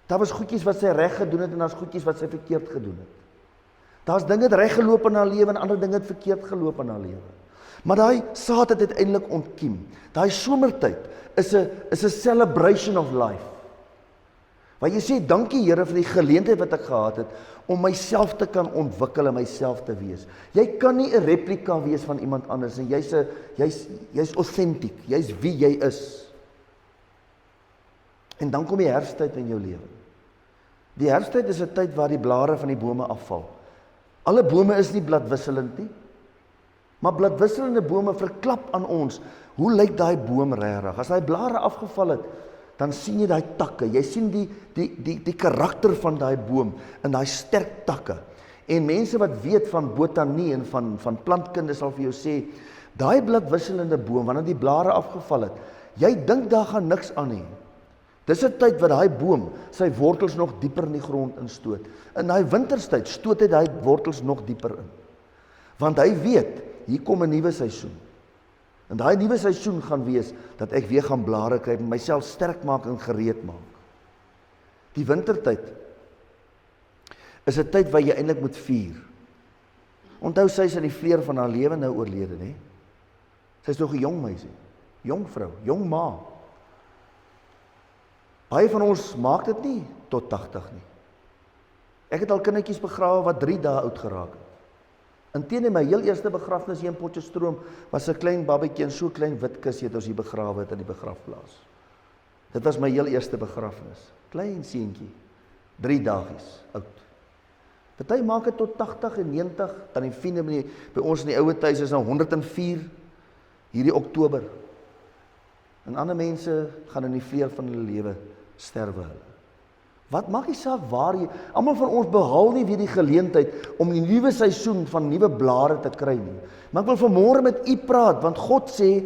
Daar was goedjies wat sy reg gedoen het en daar's goedjies wat sy verkeerd gedoen het. Daar's dinge het reg geloop in haar lewe en ander dinge het verkeerd geloop in haar lewe. Maar daai saad het uiteindelik ontkiem. Daai somertyd is 'n celebration of life. Waar jy sê, dankie Here vir die geleentheid wat ek gehad het om myself te kan ontwikkel en myself te wees. Jy kan nie 'n replika wees van iemand anders en jy's authentic, jy's wie jy is. En dan kom die herfsttyd in jou lewe. Die herfsttyd is 'n tyd waar die blare van die bome afval. Alle bome is nie bladwisselend nie, maar bladwisselende bome verklap aan ons, hoe lyk daai boom regtig? As daai blare afgeval het, dan sien jy daai takke, jy sien die karakter van daai boom, en daai sterk takke. En mense wat weet van botanie en van plantkunde sal vir jou sê, Daai bladwisselende boom, wanneer die blare afgeval het, jy dink daar gaan niks aan nie. Dis 'n tyd wat daai boom sy wortels nog dieper in die grond instoot. In daai winterstyd stoot hy daai wortels nog dieper in. Want hy weet, hier kom 'n nuwe seisoen. En daai nuwe seisoen gaan wees dat ek weer gaan blare kry en myself sterk maak en gereed maak. Die wintertyd is 'n tyd waar jy eintlik moet vier. Onthou sy is in die vleur van haar lewe nou oorlede, né? Sy is nog 'n jong meisie, jong vrou, jong ma. Baie van ons maak dit nie tot 80 nie. Ek het al kindertjies begrawe wat 3 dae oud geraak het. Inteendeel, my heel eerste begrafnis hier in Potchefstroom was 'n klein babatjie in so 'n klein wit kus het ons hier begrawe het in die begrafplaas. Dit was my heel eerste begrafnis. Klein seentjie, 3 dagies oud. Party maak dit tot 80 en 90, dan die vriende by ons in die ouer huis is nou 104 hierdie Oktober. En ander mense gaan in die vleur van hulle lewe sterwe hulle. Wat maak die saak waar jy, almal van ons behaal nie weer die geleentheid om die nuwe seisoen van nuwe blare te kry nie. Maar ek wil vanmôre met u praat, want God sê,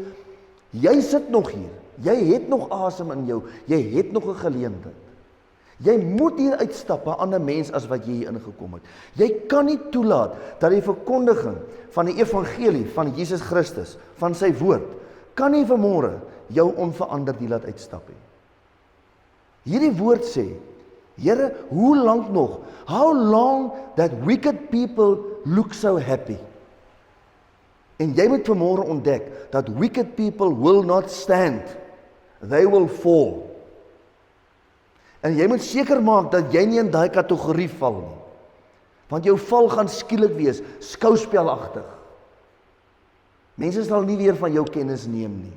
jy sit nog hier, jy het nog asem in jou, jy het nog 'n geleentheid. Jy moet hier uitstap, 'n ander mens as wat jy hier ingekom het. Jy kan nie toelaat dat die verkondiging van die evangelie van Jesus Christus, van sy woord, kan nie vanmôre jou onveranderd hier laat uitstap nie. Hierdie woord sê, Here, hoe lank nog? How long that wicked people look so happy? En jy moet vanmôre ontdek dat wicked people will not stand. They will fall. En jy moet seker maak dat jy nie in daai kategorie val nie. Want jou val gaan skielik wees, skouspelagtig. Mense sal nie weer van jou kennis neem nie.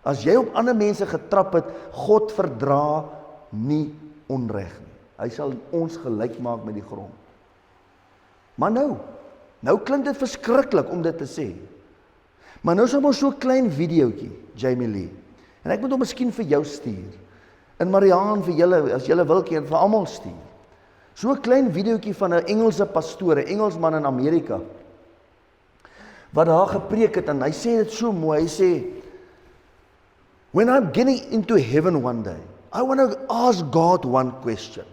As jy op ander mense getrap het, God verdra nie onreg nie. Hy sal ons gelyk maak met die grond. Maar nou klink dit verskriklik om dit te sê. Maar nou is ons so 'n klein videoetjie, Jamie Lee. En ek moet hom miskien vir jou stuur. En Mariaan vir julle, as julle wil ken, vir almal stuur. So 'n klein videoetjie van 'n Engelse pastoor, 'n Engelsman in Amerika, wat daar gepreek het, en hy sê dit so mooi, hy sê, when I'm getting into heaven one day, I want to ask God one question.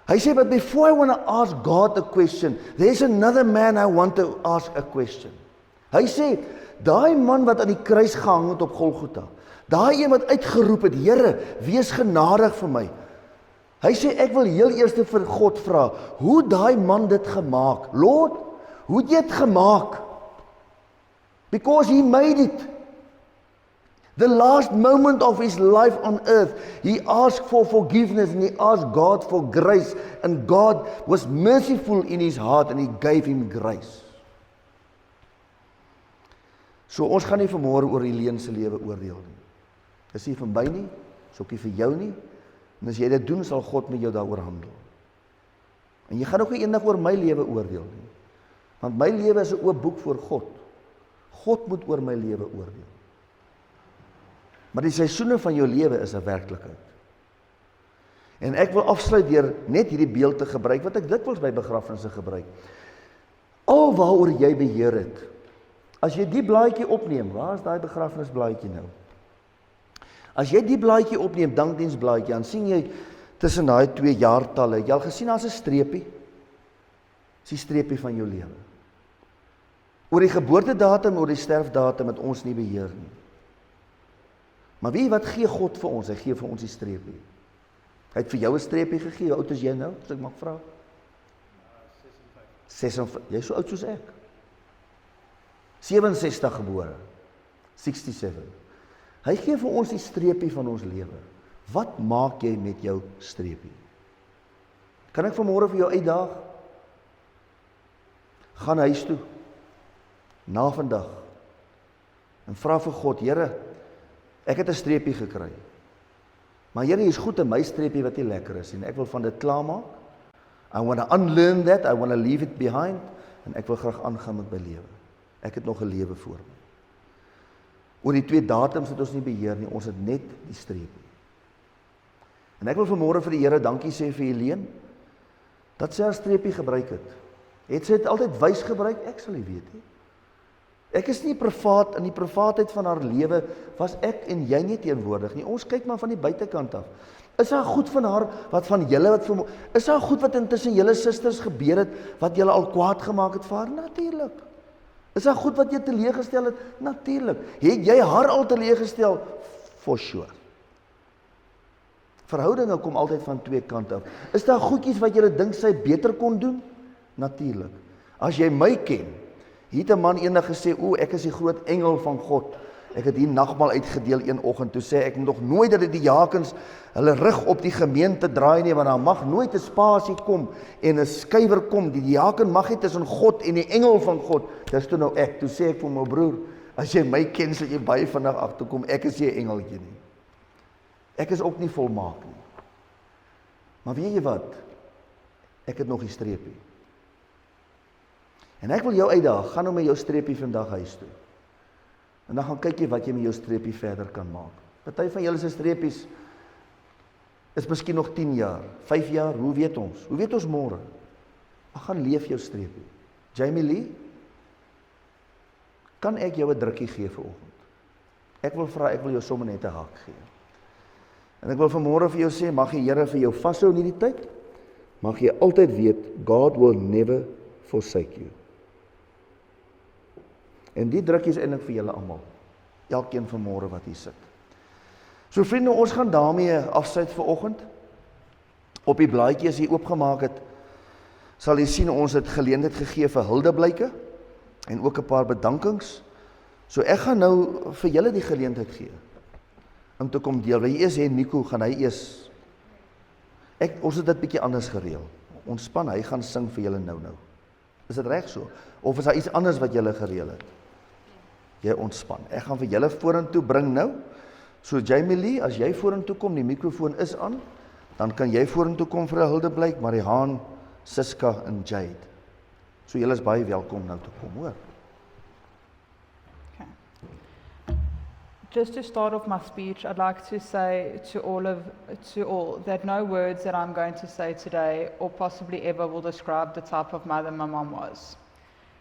Hy sê, but before I want to ask God a question, there's another man I want to ask a question. Hy sê, daai man wat aan die kruis gehang het op Golgotha, daai een wat uitgeroep het, Here, wees genadig vir my. Hy sê, ek wil heel eers vir God vra, hoe daai man dit gemaak? Lord, hoe het jy dit gemaak? Because he made it. The last moment of his life on earth, he asked for forgiveness and he asked God for grace, and God was merciful in his heart and he gave him grace. So ons gaan nie vanmôre oor Heleen se lewe oordeel nie. Dis nie vir my nie, dis ook nie vir jou nie. En as jy dit doen, sal God met jou daaroor handel. En jy gaan ook nie eendag oor my lewe oordeel nie. Want my lewe is 'n oop boek voor God. God moet oor my lewe oordeel. Maar die seisoene van jou lewe is 'n werklikheid. En ek wil afsluit deur net hierdie beeld te gebruik, wat ek dikwels by begrafnisse gebruik. Al waaroor jy beheer het, as jy die blaadjie opneem, waar is daai begrafnisblaadjie nou? As jy die blaadjie opneem, Dankdiens blaadjie, dan sien jy tussen daai 2 jaartalle, jy al gesien daar's 'n streepie? Dis die streepie van jou lewe. Oor die geboortedatum, oor die sterfdatum het ons nie beheer nie. Maar weet jy wat gee God vir ons? Hy gee vir ons die streepie. Hy het vir jou 'n streepie gegee. Hoe oud is jy nou? As ek mag vra. 56. Jy is so oud soos ek. 67 gebore. 67. Hy gee vir ons die streepie van ons lewe. Wat maak jy met jou streepie? Kan ek vanmôre vir jou uitdaag? Gaan huis toe. Na vandag. En vra vir God, Here, ek het 'n streepie gekry. Maar Here, is goed in my streepie wat nie lekker is en ek wil van dit klaarmaak. I want to unlearn that, I want to leave it behind en ek wil graag aangaan met my lewe. Ek het nog 'n lewe voor my. Oor die 2 datums het ons nie beheer nie, ons het net die streepie. En ek wil vanmôre vir die Here dankie sê vir Heleen dat sy haar streepie gebruik het. Het sy dit altyd wys gebruik? Ek sal nie weet nie. Ek is nie privaat, in die privaatheid van haar lewe, was ek en jy nie teenwoordig nie. Ons kyk maar van die buitekant af. Is daar goed van haar, wat van julle, is daar goed wat intussen julle susters gebeur het, wat julle al kwaad gemaak het vir haar? Natuurlijk. Is daar goed wat jy teleeggestel het? Natuurlijk. Het jy haar al teleeggestel? For sure. Verhoudinge kom altyd van twee kante af. Is daar goedjies wat jy dink sy beter kon doen? Natuurlijk. As jy my ken, het 'n man eendag gesê, ek is die groot engel van God. Ek het hier nagmaal uitgedeel een oggend, toe sê ek nog nooit dat die jakens hulle rug op die gemeente draai nie, want daar mag nooit 'n spasie kom en 'n skuiwer kom. Die jaken mag nie tussen God en die engel van God. Dis toe nou ek. Toe sê ek vir my broer, as jy my ken, sal jy baie vinnig agterkom, ek is nie 'n engeltjie nie. Ek is ook nie volmaak nie. Maar weet jy wat? Ek het nog die streepie. En ek wil jou uitdaag, gaan nou met jou streepie vandag huis toe. En dan gaan kyk jy wat jy met jou streepie verder kan maak. Party van julle se streepies is miskien nog 10 jaar, 5 jaar, hoe weet ons? Hoe weet ons môre? Dan gaan leef jou streepie. Jamie Lee, kan ek jou 'n drukkie gee vanoggend? Ek wil vra, ek wil jou sommer net 'n hak gee. En ek wil vanmôre vir jou sê, mag die Here vir jou vashou in hierdie tyd. Mag jy altyd weet, God will never forsake you. En die drukkie is eintlik vir julle almal. Elkeen vanmôre wat hier sit. So vriende, ons gaan daarmee afsluit vanoggend. Op die blaadjie as jy oopgemaak het, sal jy sien ons het geleentheid gegee vir huldeblyke en ook 'n paar bedankings. So ek gaan nou vir julle die geleentheid gee om te kom deel. Wil jy eers hê Nico, gaan hy eers? Ons het dit bietjie anders gereël. Ontspan, hy gaan sing vir julle nou. Is dit reg so? Of is daar iets anders wat julle gereël het? Jy ontspan. Ek gaan vir julle vorentoe bring nou. So Jamie Lee, as jy vorentoe kom, die mikrofoon is aan, dan kan jy vorentoe kom vir 'n huldeblyk, Marihaan, Siska en Jade. So julle is baie welkom nou te kom, hoor. Okay. Just to start off my speech, I'd like to say to all that no words that I'm going to say today or possibly ever will describe the type of mother my mom was.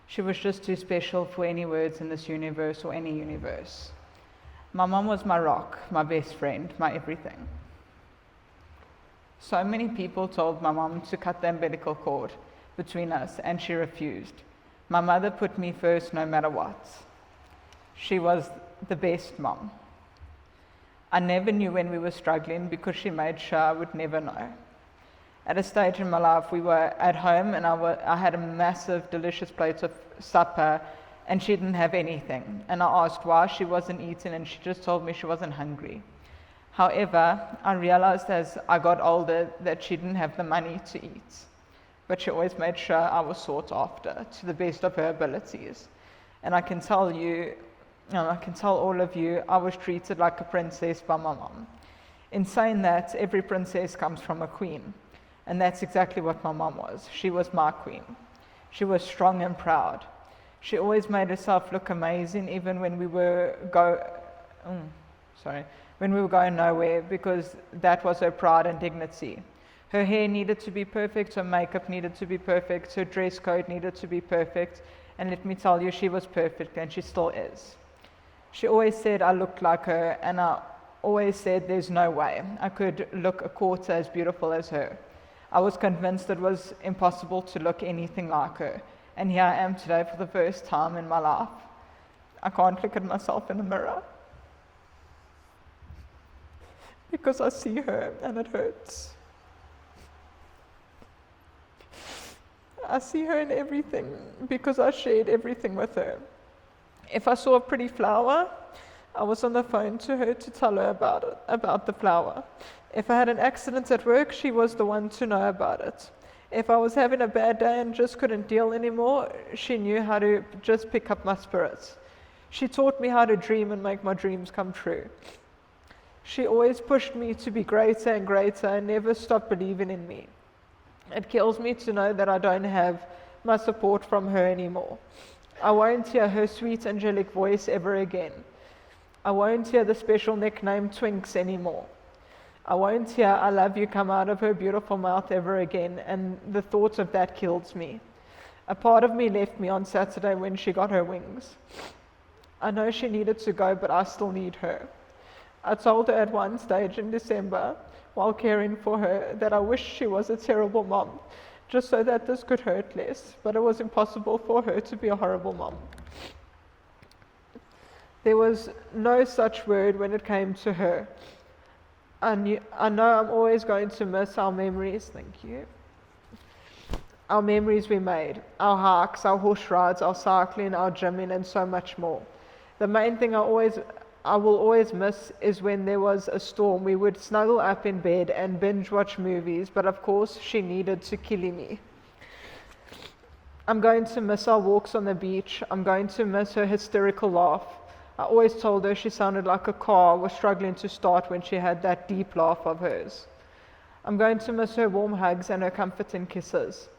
She was just too special for any words in this universe or any universe. My mom was my rock, my best friend, my everything. So many people told my mom to cut the umbilical cord between us, and she refused. My mother put me first no matter what. She was the best mom. I never knew when we were struggling because she made sure I would never know. At a stage in my life, we were at home and I had a massive, delicious plate of supper and she didn't have anything. And I asked why she wasn't eating and she just told me she wasn't hungry. However, I realized as I got older that she didn't have the money to eat. But she always made sure I was sought after to the best of her abilities. And I can tell you, I can tell all of you, I was treated like a princess by my mom. In saying that, every princess comes from a queen. And that's exactly what my mom was. She was my queen. She was strong and proud. She always made herself look amazing even when we were going nowhere, because that was her pride and dignity. Her hair needed to be perfect, her makeup needed to be perfect, her dress code needed to be perfect, and let me tell you, she was perfect and she still is. She always said I looked like her, and I always said there's no way I could look a quarter as beautiful as her. I was convinced it was impossible to look anything like her. And here I am today for the first time in my life. I can't look at myself in the mirror because I see her and it hurts. I see her in everything because I shared everything with her. If I saw a pretty flower, I was on the phone to her to tell her about the flower. If I had an accident at work, she was the one to know about it. If I was having a bad day and just couldn't deal anymore, she knew how to just pick up my spirits. She taught me how to dream and make my dreams come true. She always pushed me to be greater and greater and never stopped believing in me. It kills me to know that I don't have my support from her anymore. I won't hear her sweet angelic voice ever again. I won't hear the special nickname Twinks anymore. I won't hear I love you come out of her beautiful mouth ever again, and the thought of that kills me. A part of me left me on Saturday when she got her wings. I know she needed to go, but I still need her. I told her at one stage in December, while caring for her, that I wish she was a terrible mom, just so that this could hurt less, but it was impossible for her to be a horrible mom. There was no such word when it came to her. I know I'm always going to miss our memories, thank you. Our memories we made, our hikes, our horse rides, our cycling, our gymming, and so much more. The main thing I will always miss is when there was a storm. We would snuggle up in bed and binge watch movies, but of course she needed to kill me. I'm going to miss our walks on the beach. I'm going to miss her hysterical laugh. I always told her she sounded like a car was struggling to start when she had that deep laugh of hers. I'm going to miss her warm hugs and her comforting kisses.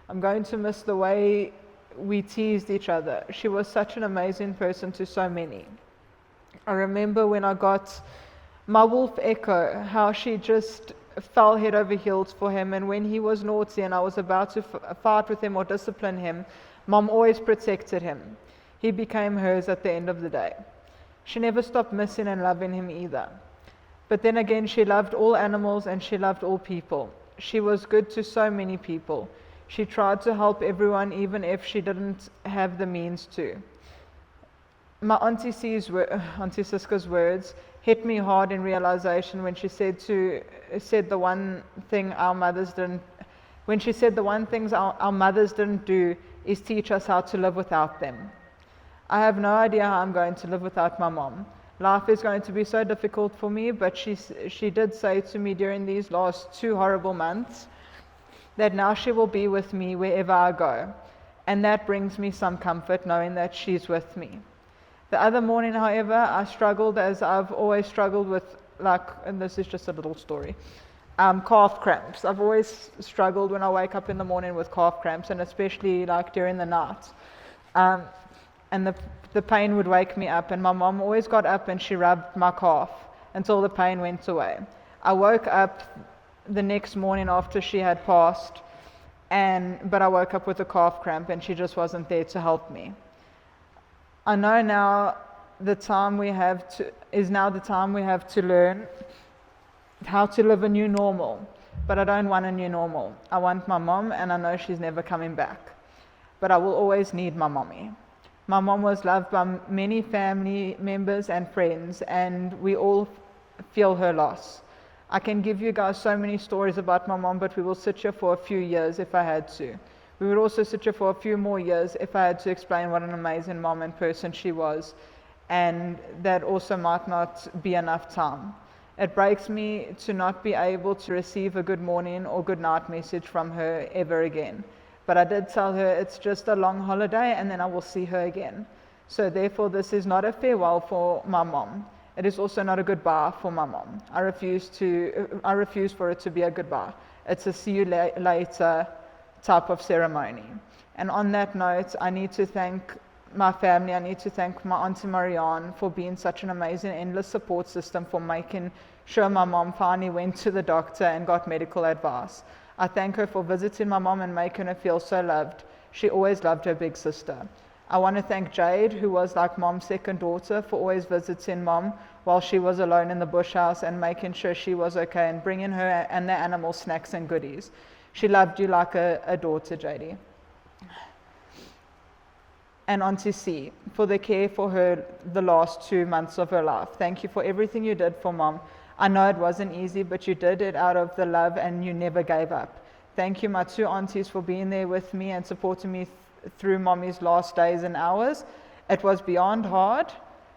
I'm going to miss the way we teased each other. She was such an amazing person to so many. I remember when I got my wolf Echo, how she just fell head over heels for him, and when he was naughty and I was about to fight with him or discipline him, Mom always protected him. He became hers at the end of the day. She never stopped missing and loving him either. But then again, she loved all animals and she loved all people. She was good to so many people. She tried to help everyone even if she didn't have the means to. My Auntie Siska's words hit me hard in realization when she said the one thing our mothers didn't do is teach us how to live without them. I have no idea how I'm going to live without my mom. Life is going to be so difficult for me, but she did say to me during these last 2 horrible months that now she will be with me wherever I go. And that brings me some comfort knowing that she's with me. The other morning, however, I struggled as I've always struggled with, and this is just a little story, calf cramps. I've always struggled when I wake up in the morning with calf cramps, and especially during the night. And the pain would wake me up, and my mom always got up and she rubbed my calf until the pain went away. I woke up the next morning after she had passed, but I woke up with a calf cramp and she just wasn't there to help me. I know now is now the time we have to learn how to live a new normal, but I don't want a new normal. I want my mom, and I know she's never coming back, but I will always need my mommy. My mom was loved by many family members and friends, and we all feel her loss. I can give you guys so many stories about my mom, but we will sit here for a few years if I had to. We would also sit here for a few more years if I had to explain what an amazing mom and person she was, and that also might not be enough time. It breaks me to not be able to receive a good morning or good night message from her ever again. But I did tell her it's just a long holiday and then I will see her again. So therefore this is not a farewell for my mom. It is also not a goodbye for my mom. I refuse for it to be a goodbye. It's a see you later type of ceremony. And on that note, I need to thank my family. I need to thank my Auntie Marianne for being such an amazing, endless support system, for making sure my mom finally went to the doctor and got medical advice. I thank her for visiting my mom and making her feel so loved. She always loved her big sister. I want to thank Jade, who was like mom's second daughter, for always visiting mom while she was alone in the bush house and making sure she was okay and bringing her and the animals snacks and goodies. She loved you like a daughter, Jadie. And Auntie C, for the care for her the last 2 months of her life. Thank you for everything you did for mom. I know it wasn't easy, but you did it out of the love and you never gave up. Thank you, my 2 aunties, for being there with me and supporting me through mommy's last days and hours. It was beyond hard,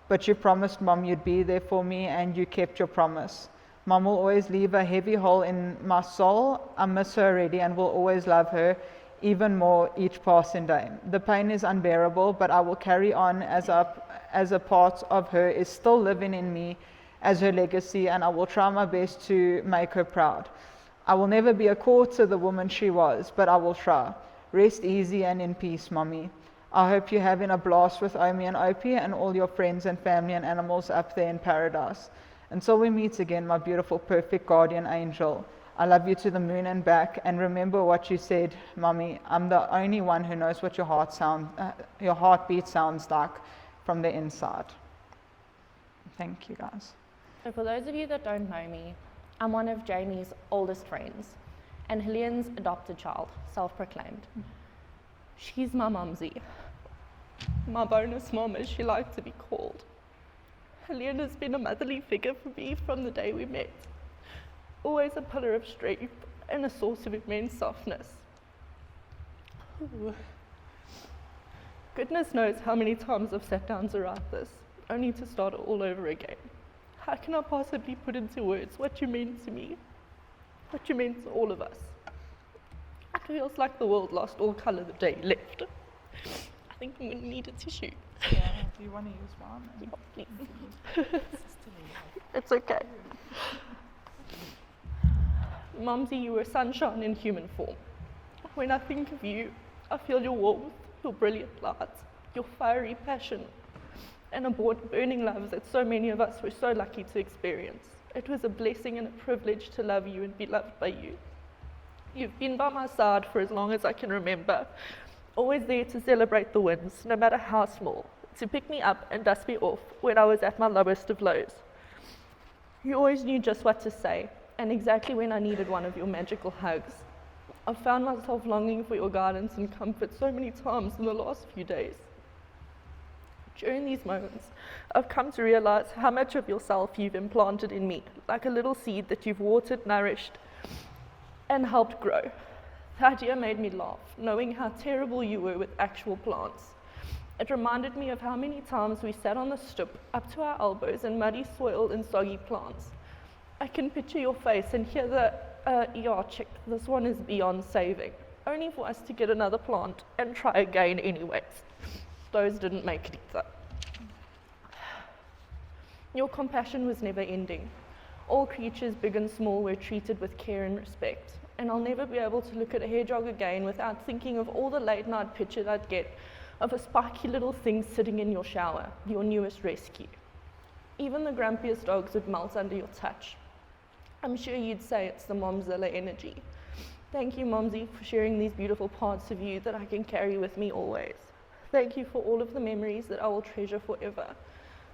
but you promised mom you'd be there for me and you kept your promise. Mom will always leave a heavy hole in my soul. I miss her already and will always love her even more each passing day. The pain is unbearable, but I will carry on as a part of her is still living in me as her legacy, and I will try my best to make her proud. I will never be a quarter the woman she was, but I will try. Rest easy and in peace, Mommy. I hope you're having a blast with Omi and Opie and all your friends and family and animals up there in paradise. Until we meet again, my beautiful, perfect guardian angel, I love you to the moon and back, and remember what you said, Mommy. I'm the only one who knows what your heartbeat sounds like. from the inside. Thank you, guys. So for those of you that don't know me, I'm one of Jamie's oldest friends and Heleen's adopted child, self-proclaimed. She's my mumsy. My bonus mom, as she liked to be called. Heleen has been a motherly figure for me from the day we met. Always a pillar of strength and a source of immense softness. Ooh. Goodness knows how many times I've sat down to write this, only to start it all over again. How can I possibly put into words what you meant to me? What you meant to all of us? It feels like the world lost all colour the day you left. I think I'm going to need a tissue. Yeah, do you want to use one? Yeah, please. It's okay. Mumsy, you were sunshine in human form. When I think of you, I feel your warmth, your brilliant light, your fiery passion, and a burning love that so many of us were so lucky to experience. It was a blessing and a privilege to love you and be loved by you. You've been by my side for as long as I can remember, always there to celebrate the wins, no matter how small, to pick me up and dust me off when I was at my lowest of lows. You always knew just what to say, and exactly when I needed one of your magical hugs. I've found myself longing for your guidance and comfort so many times in the last few days. During these moments, I've come to realize how much of yourself you've implanted in me, like a little seed that you've watered, nourished, and helped grow. The idea made me laugh, knowing how terrible you were with actual plants. It reminded me of how many times we sat on the stoep, up to our elbows in muddy soil and soggy plants. I can picture your face and hear the, yeah, chick, this one is beyond saving, only for us to get another plant and try again anyways. Those didn't make it either. Your compassion was never ending. All creatures, big and small, were treated with care and respect. And I'll never be able to look at a hedgehog again without thinking of all the late night pictures I'd get of a spiky little thing sitting in your shower, your newest rescue. Even the grumpiest dogs would melt under your touch. I'm sure you'd say it's the Momzilla energy. Thank you, Momsy, for sharing these beautiful parts of you that I can carry with me always. Thank you for all of the memories that I will treasure forever.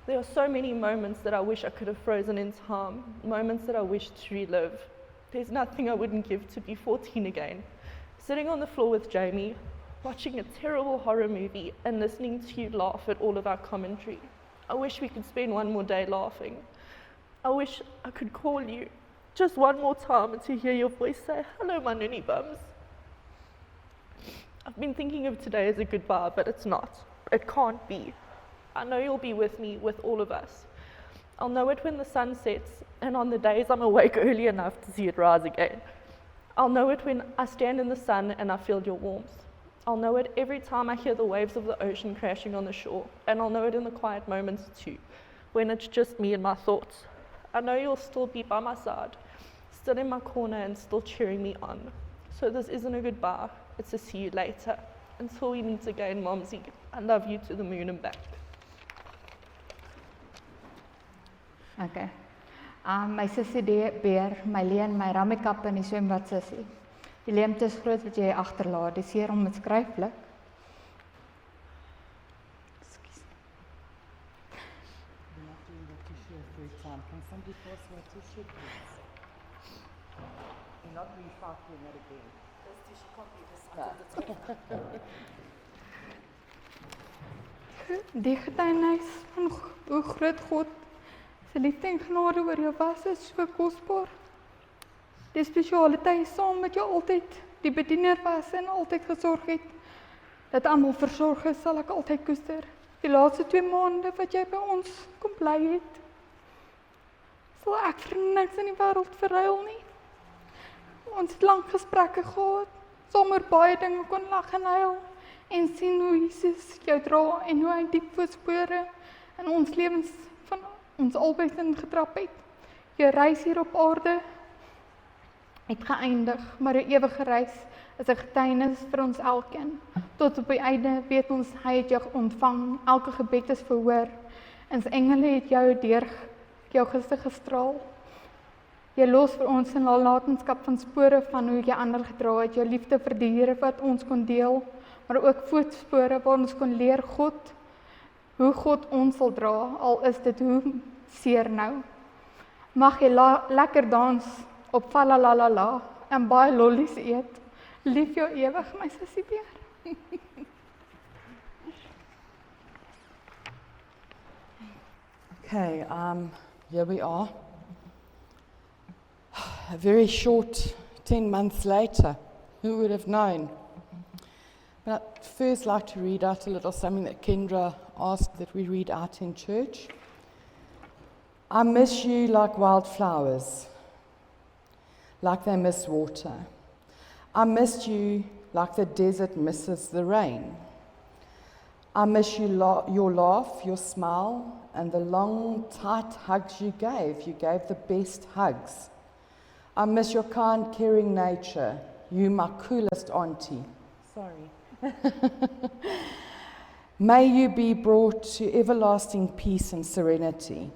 There are so many moments that I wish I could have frozen in time, moments that I wish to relive. There's nothing I wouldn't give to be 14 again, sitting on the floor with Jamie, watching a terrible horror movie and listening to you laugh at all of our commentary. I wish we could spend one more day laughing. I wish I could call you just one more time and to hear your voice say, "Hello, my ninny bums." I've been thinking of today as a goodbye, but it's not. It can't be. I know you'll be with me, with all of us. I'll know it when the sun sets and on the days I'm awake early enough to see it rise again. I'll know it when I stand in the sun and I feel your warmth. I'll know it every time I hear the waves of the ocean crashing on the shore, and I'll know it in the quiet moments too, when it's just me and my thoughts. I know you'll still be by my side, still in my corner and still cheering me on. So this isn't a goodbye, it's a see you later. Until we meet again, Momsy, I love you to the moon and back. Okay. My sussie Beer, my leen, my rammekap en die swembad sussie. Die leemte is groot wat jy agterlaat, dis hier onbeskryflik. Ekskuus. Can somebody pass my tissue, please? And not recycling it again. This tissue can't be recycled. Die getuienis van hoe groot God se liefde en genade oor jou was, is so kosbaar. Die spesiale tyd saam met jou altyd die bediener was en altyd gesorg het. Dat almal versorg is, sal ek altyd koester. Die laaste 2 maande wat jy by ons kom bly het, sal ek vir niks in die wêreld verruil nie. Ons het lang gesprekke gehad, sommer baie dinge kon lag en huil, en sien hoe Jesus jou dra en hoe hy diep voetspore in ons lewens van ons albei ingetrap het. Jou reis hier op aarde het geëindig, maar 'n ewige reis is 'n getuienis vir ons elkeen. Tot op die einde weet ons hy het jou ontvang, elke gebed is verhoor, en sy engele het jou deur jou gesig gestraal. Jy los vir ons 'n nalatenskap van spore van hoe jy ander gedra het, jou liefde vir die Here wat ons kon deel, maar ook voetspore waar ons kon leer God hoe God ons sal dra, al is dit hoe seer nou. Mag jy lekker dans op Falalalala en baie lollies eet. Lief jou ewig, my sussie beer. Okay, here we are. A very short 10 months later. Who would have known? But I'd first like to read out a little something that Kendra asked that we read out in church. I miss you like wildflowers, like they miss water. I missed you like the desert misses the rain. I miss you your laugh, your smile, and the long, tight hugs you gave. You gave the best hugs. I miss your kind, caring nature. You, my coolest auntie. Sorry. May you be brought to everlasting peace and serenity.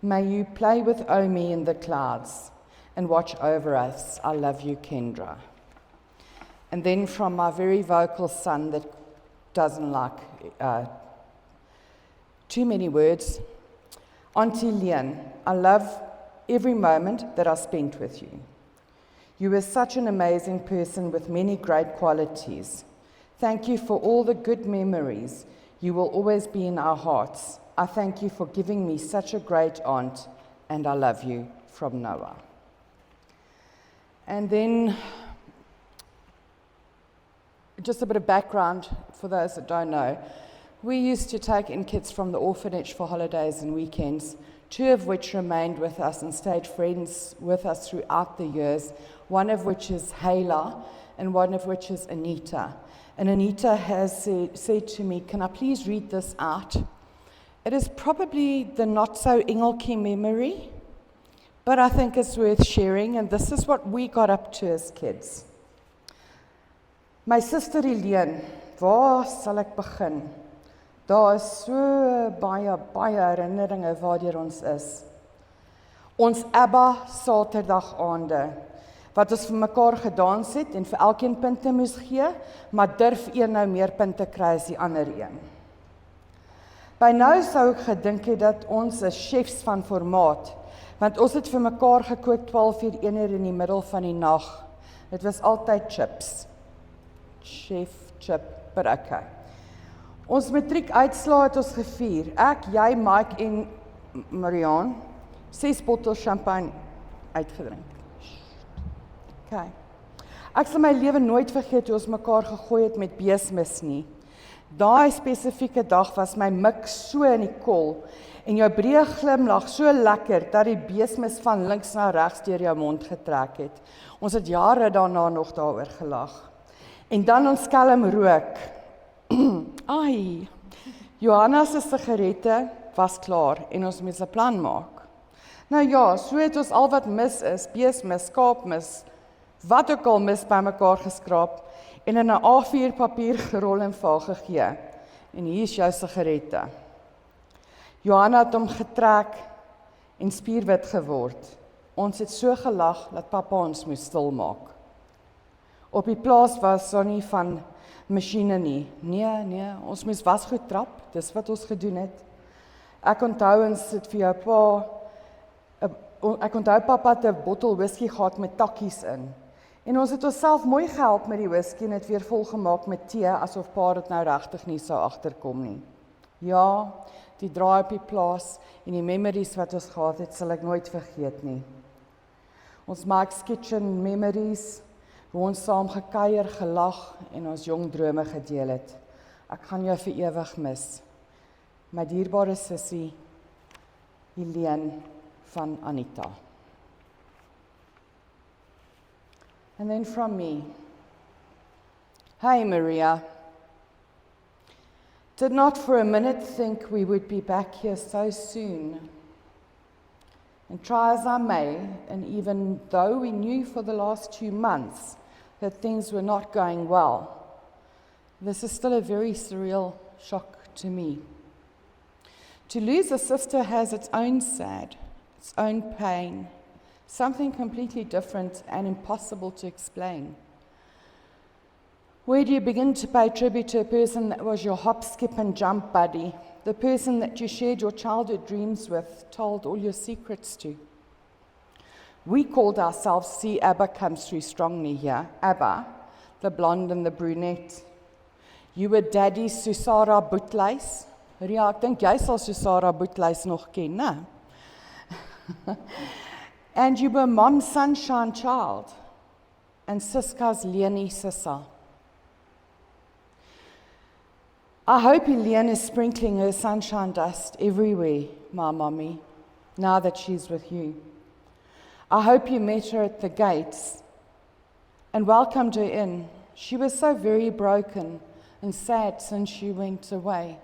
May you play with Omi in the clouds and watch over us. I love you, Kendra. And then from my very vocal son that doesn't like too many words, Auntie Leon, I love every moment that I spent with you. You were such an amazing person with many great qualities. Thank you for all the good memories. You will always be in our hearts. I thank you for giving me such a great aunt, and I love you, from Noah. And then, just a bit of background for those that don't know. We used to take in kids from the orphanage for holidays and weekends, 2 of which remained with us and stayed friends with us throughout the years, one of which is Heleen and one of which is Anita. And Anita has said to me, can I please read this out? It is probably the not-so-Engeltjie memory, but I think it's worth sharing, and this is what we got up to as kids. My sister Heleen, waar sal ek begin? Daar is so baie herinneringe waardeur ons is. Ons ABBA Saterdag aande, wat ons vir mekaar gedans het en vir elkeen punte moes gee, maar durf een nou meer punte kry as die ander een. By nou sou ek gedink het dat ons is chefs van formaat, want ons het vir mekaar gekook 12 uur 1 uur in die middel van die nag. Dit was altyd chips. Chef, chip, but okay. Ons matriek uitslae het ons gevier. Ek, jy, Mike en Marianne, 6 bottels champagne uitgedrink. Okay. Ek sal my lewe nooit vergeet hoe ons mekaar gegooi het met beesmis nie. Daai spesifieke dag was my mik so in die kol en jou breë glimlag so lekker dat die beesmis van links na regs deur jou mond getrek het. Ons het jare daarna nog daaroor gelag. En dan ons skelm rook. Ai, Johanna se sigarette was klaar en ons moes 'n plan maak. Nou ja, so het ons al wat mis is, beesmis, skaapmis, wat ook al mis bymekaar geskraap en in 'n A4 papier gerol en vaal gegee. En hier is jou sigarette. Johanna het hom getrek en spierwit geword. Ons het so gelag dat pappa ons moes stilmaak. Op die plaas was daar nie van masjiene nie. Nee, ons moes wasgoed trap, dis wat ons gedoen het. Ek onthou ons het vir jou pa, ek onthou pappa het 'n bottel whisky gehad met takkies in. En ons het onsself mooi gehelp met die whisky en het weer volgemaak met tee, asof pa dit nou regtig nie sou agterkom nie. Ja, die draai op die plaas en die memories wat ons gehad het, sal ek nooit vergeet nie. Ons Mike's Kitchen memories, hoe ons saam gekuier, gelag en ons jong drome gedeel het. Ek gaan jou vir ewig mis. My dierbare sussie, Heleen van Anita. And then from me, hey Maria, did not for a minute think we would be back here so soon. And try as I may, and even though we knew for the last 2 months that things were not going well, this is still a very surreal shock to me. To lose a sister has its own sad, its own pain, something completely different and impossible to explain. Where do you begin to pay tribute to a person that was your hop, skip and jump buddy? The person that you shared your childhood dreams with, told all your secrets to. We called ourselves, see, Abba comes through strongly here. Abba, the blonde and the brunette. You were Daddy Susara Boetleys. Ja, ek dink jy sal Susara Boetleys nog ken, né? And you were Mom's sunshine child and Siska's Leonie Sissa. I hope Heleen is sprinkling her sunshine dust everywhere, my mommy, now that she's with you. I hope you met her at the gates and welcomed her in. She was so very broken and sad since she went away.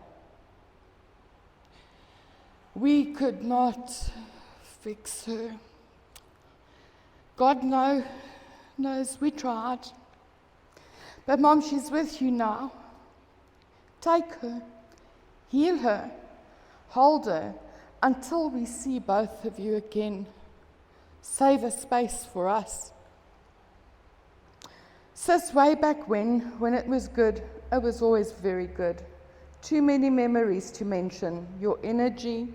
We could not fix her. God knows we tried. But Mom, she's with you now. Take her, heal her, hold her until we see both of you again. Save a space for us. Sis, way back when it was good, it was always very good. Too many memories to mention. Your energy,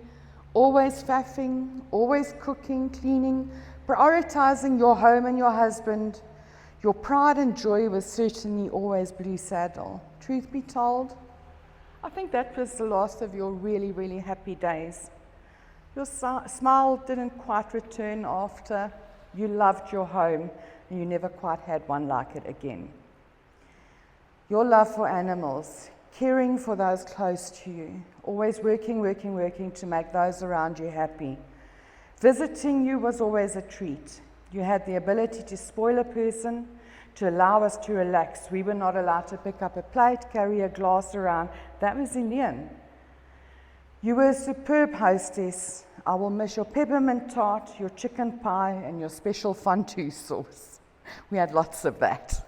always faffing, always cooking, cleaning, prioritizing your home and your husband. Your pride and joy was certainly always Blue Saddle. Truth be told, I think that was the last of your really, really happy days. Your smile didn't quite return after you loved your home and you never quite had one like it again. Your love for animals, caring for those close to you, always working to make those around you happy. Visiting you was always a treat. You had the ability to spoil a person, to allow us to relax. We were not allowed to pick up a plate, carry a glass around. That was Heleen. You were a superb hostess. I will miss your peppermint tart, your chicken pie, and your special fondue sauce. We had lots of that.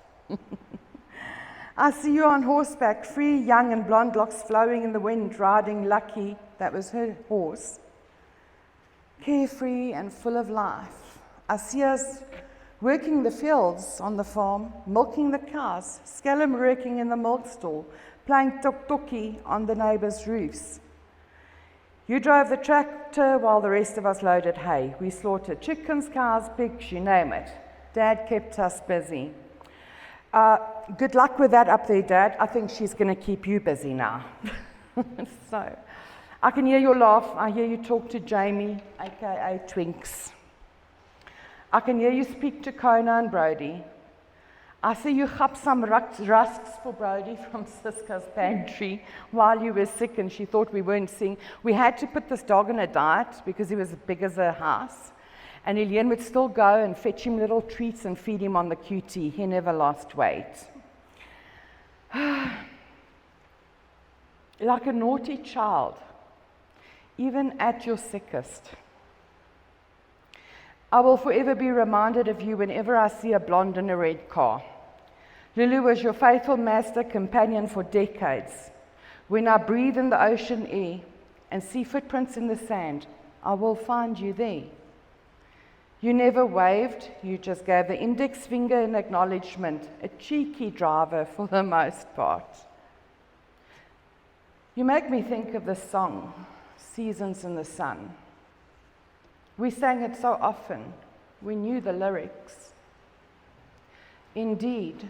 I see you on horseback, free, young, and blonde locks flowing in the wind, riding Lucky, that was her horse, carefree and full of life. I see us working the fields on the farm, milking the cows, scallum-working in the milk stall, playing tok-tokkie on the neighbours' roofs. You drove the tractor while the rest of us loaded hay. We slaughtered chickens, cows, pigs, you name it. Dad kept us busy. Good luck with that up there, Dad. I think she's going to keep you busy now. So, I can hear your laugh. I hear you talk to Jamie, aka Twinks. I can hear you speak to Kona and Brody. I see you chop some rusks for Brody from Siska's pantry while you were sick and she thought we weren't seeing. We had to put this dog on a diet because he was as big as a house. And Heleen would still go and fetch him little treats and feed him on the QT. He never lost weight. Like a naughty child, even at your sickest. I will forever be reminded of you whenever I see a blonde in a red car. Lulu was your faithful master companion for decades. When I breathe in the ocean air and see footprints in the sand, I will find you there. You never waved, you just gave the index finger in acknowledgement, a cheeky driver for the most part. You make me think of the song, Seasons in the Sun. We sang it so often, we knew the lyrics. Indeed,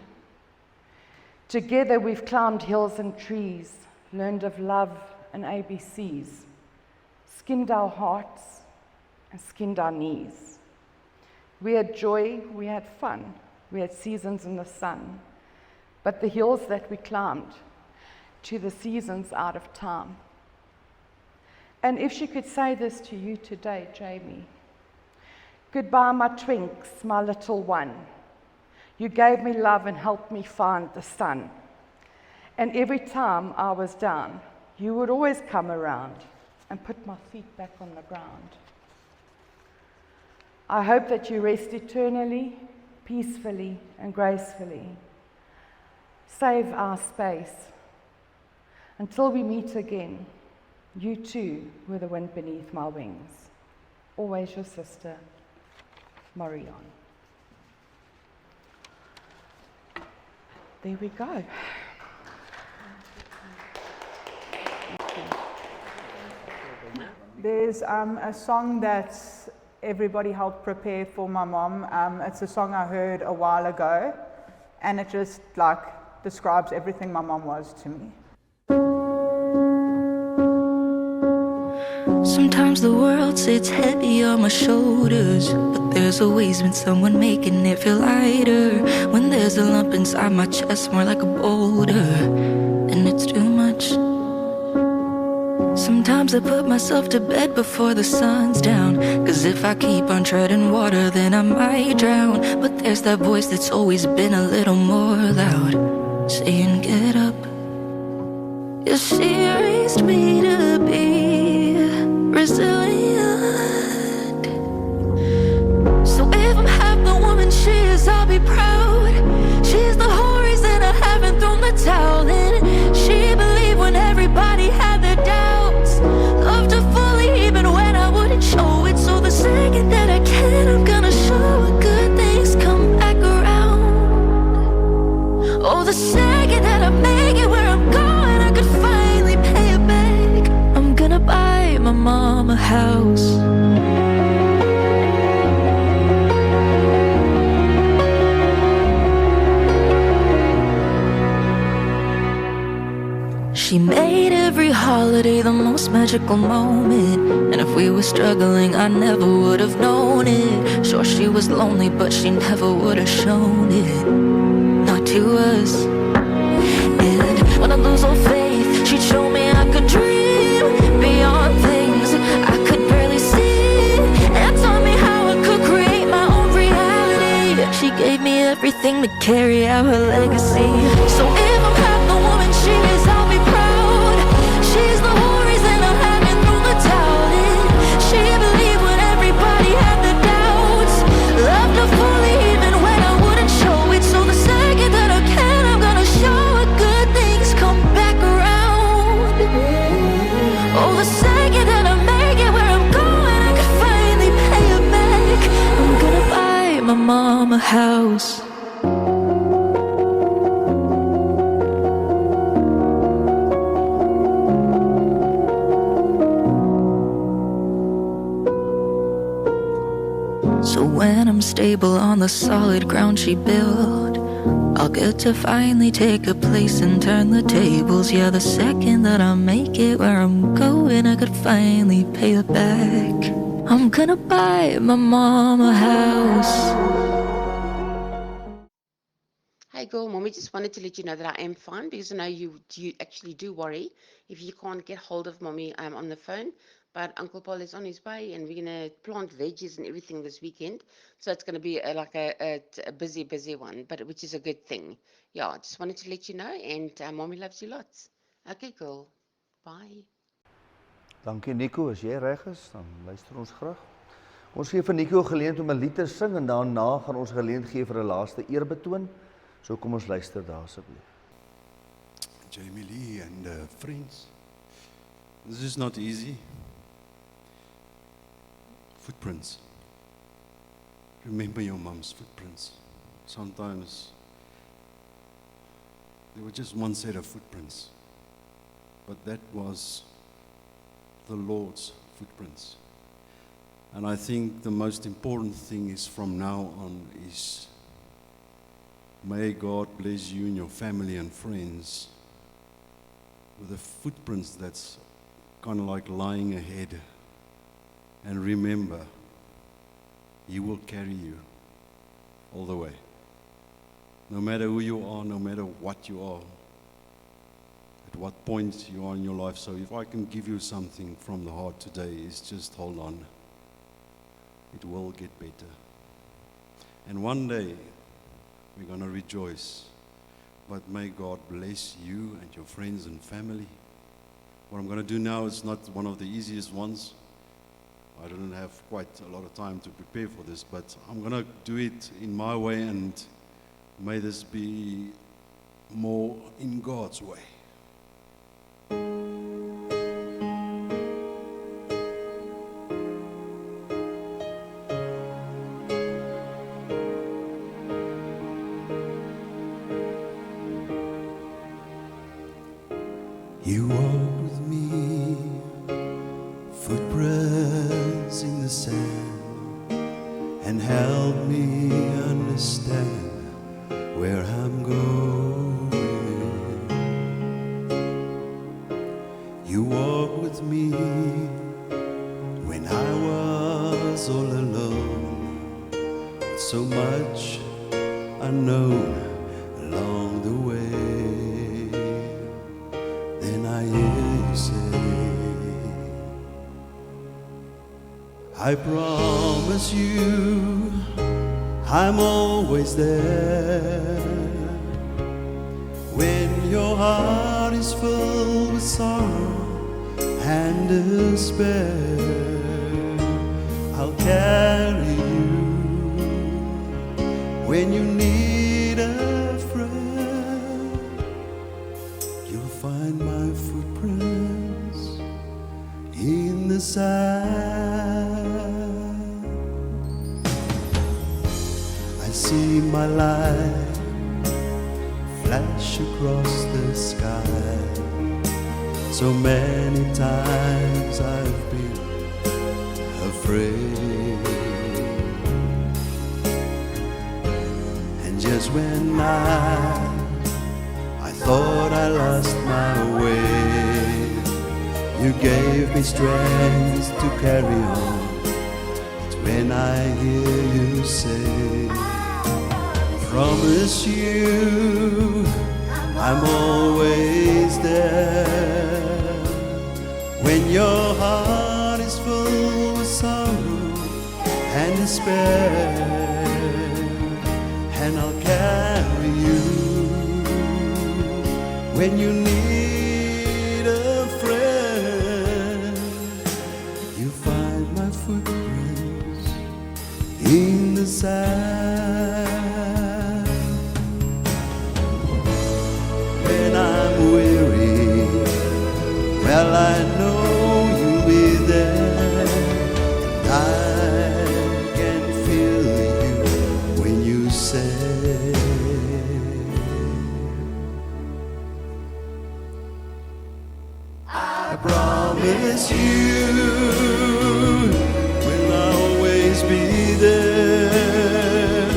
together we've climbed hills and trees, learned of love and ABCs, skinned our hearts and skinned our knees. We had joy, we had fun, we had seasons in the sun, but the hills that we climbed, to the seasons out of time. And if she could say this to you today, Jamie, goodbye, my Twinks, my little one. You gave me love and helped me find the sun. And every time I was down, you would always come around and put my feet back on the ground. I hope that you rest eternally, peacefully, and gracefully. Save our space. Until we meet again, you too were the wind beneath my wings. Always your sister, Marion. there we go. There's a song that everybody helped prepare for my mom. It's a song I heard a while ago, and it just describes everything my mom was to me. Sometimes the world sits heavy on my shoulders, but there's always been someone making it feel lighter. When there's a lump inside my chest, more like a boulder, and it's too much. Sometimes I put myself to bed before the sun's down, 'cause if I keep on treading water, then I might drown. But there's that voice that's always been a little more loud, saying get up. Yeah, she raised me to be resilient. So if I'm half the woman she is, I'll be proud. She's the whole reason I haven't thrown the towel in. She believed when everybody had their doubts, loved her fully even when I wouldn't show it. So the second that I can, I'm gonna show her good things come back around. Oh, the second that I make it where I'm going, I could finally pay it back. I'm gonna buy my mom a house. She made every holiday the most magical moment, and if we were struggling, I never would have known it. Sure, she was lonely, but she never would have shown it, not to us. And when I lose all faith, she'd show me I could dream beyond things I could barely see, and taught me how I could create my own reality. She gave me everything to carry out her legacy. So if I'm half the woman she is, I'll be proud. She's the whole reason I haven't thrown the towel in. She believed when everybody had their doubts, loved her fully even when I wouldn't show it. So the second that I can, I'm gonna show her good things come back around. Oh, the second that I make it where I'm going, I could finally pay her back. I'm gonna buy my mom a house. So when I'm stable on the solid ground she built, I'll get to finally take a place and turn the tables. Yeah, the second that I make it where I'm going, I could finally pay her back. I'm gonna buy my mom a house. Hey girl, mommy just wanted to let you know that I am fine, because I know you actually do worry if you can't get hold of mommy on the phone. But Uncle Paul is on his way, and we're gonna plant veggies and everything this weekend. So it's gonna be a busy one, but which is a good thing. Yeah, I just wanted to let you know, and mommy loves you lots. Okay, girl. Bye. Dankie Nico, as jy reg is, dan luister ons graag. Ons gee vir Nico geleentheid om 'n lied te sing, en daarna gaan ons geleentheid gee vir 'n laaste eerbetoon. So kom ons luister daar asseblief. Jamie Lee and friends, this is not easy. Footprints. Remember your mum's footprints. Sometimes there were just one set of footprints, but that was the Lord's footprints. And I think the most important thing is from now on is, may God bless you and your family and friends with the footprints that's kind of like lying ahead. And remember, He will carry you all the way. No matter who you are, no matter what you are, at what point you are in your life. So if I can give you something from the heart today, is just hold on. It will get better. And one day, we're going to rejoice. But may God bless you and your friends and family. What I'm going to do now is not one of the easiest ones. I don't have quite a lot of time to prepare for this, but I'm going to do it in my way, and may this be more in God's way. You walk with me, footprints in the sand, and help me understand where I'm going. You walk with me when I was all alone, so much unknown along the way. Then I hear you say, I promise you I'm always there. When your heart is full with sorrow and despair, I'll carry you. When you need a friend, you'll find my footprints in the sand. I see my light flash across the sky. So many times I've been afraid, and just when I thought I lost my way, you gave me strength to carry on. It's when I hear you say, I promise you I'm always there. When your heart is full with sorrow and despair, and I'll carry you. When you need a friend, you find my footprints in the sand. When I'm weary, well, I know you'll be there, and I can feel you when you say, I promise you will always be there.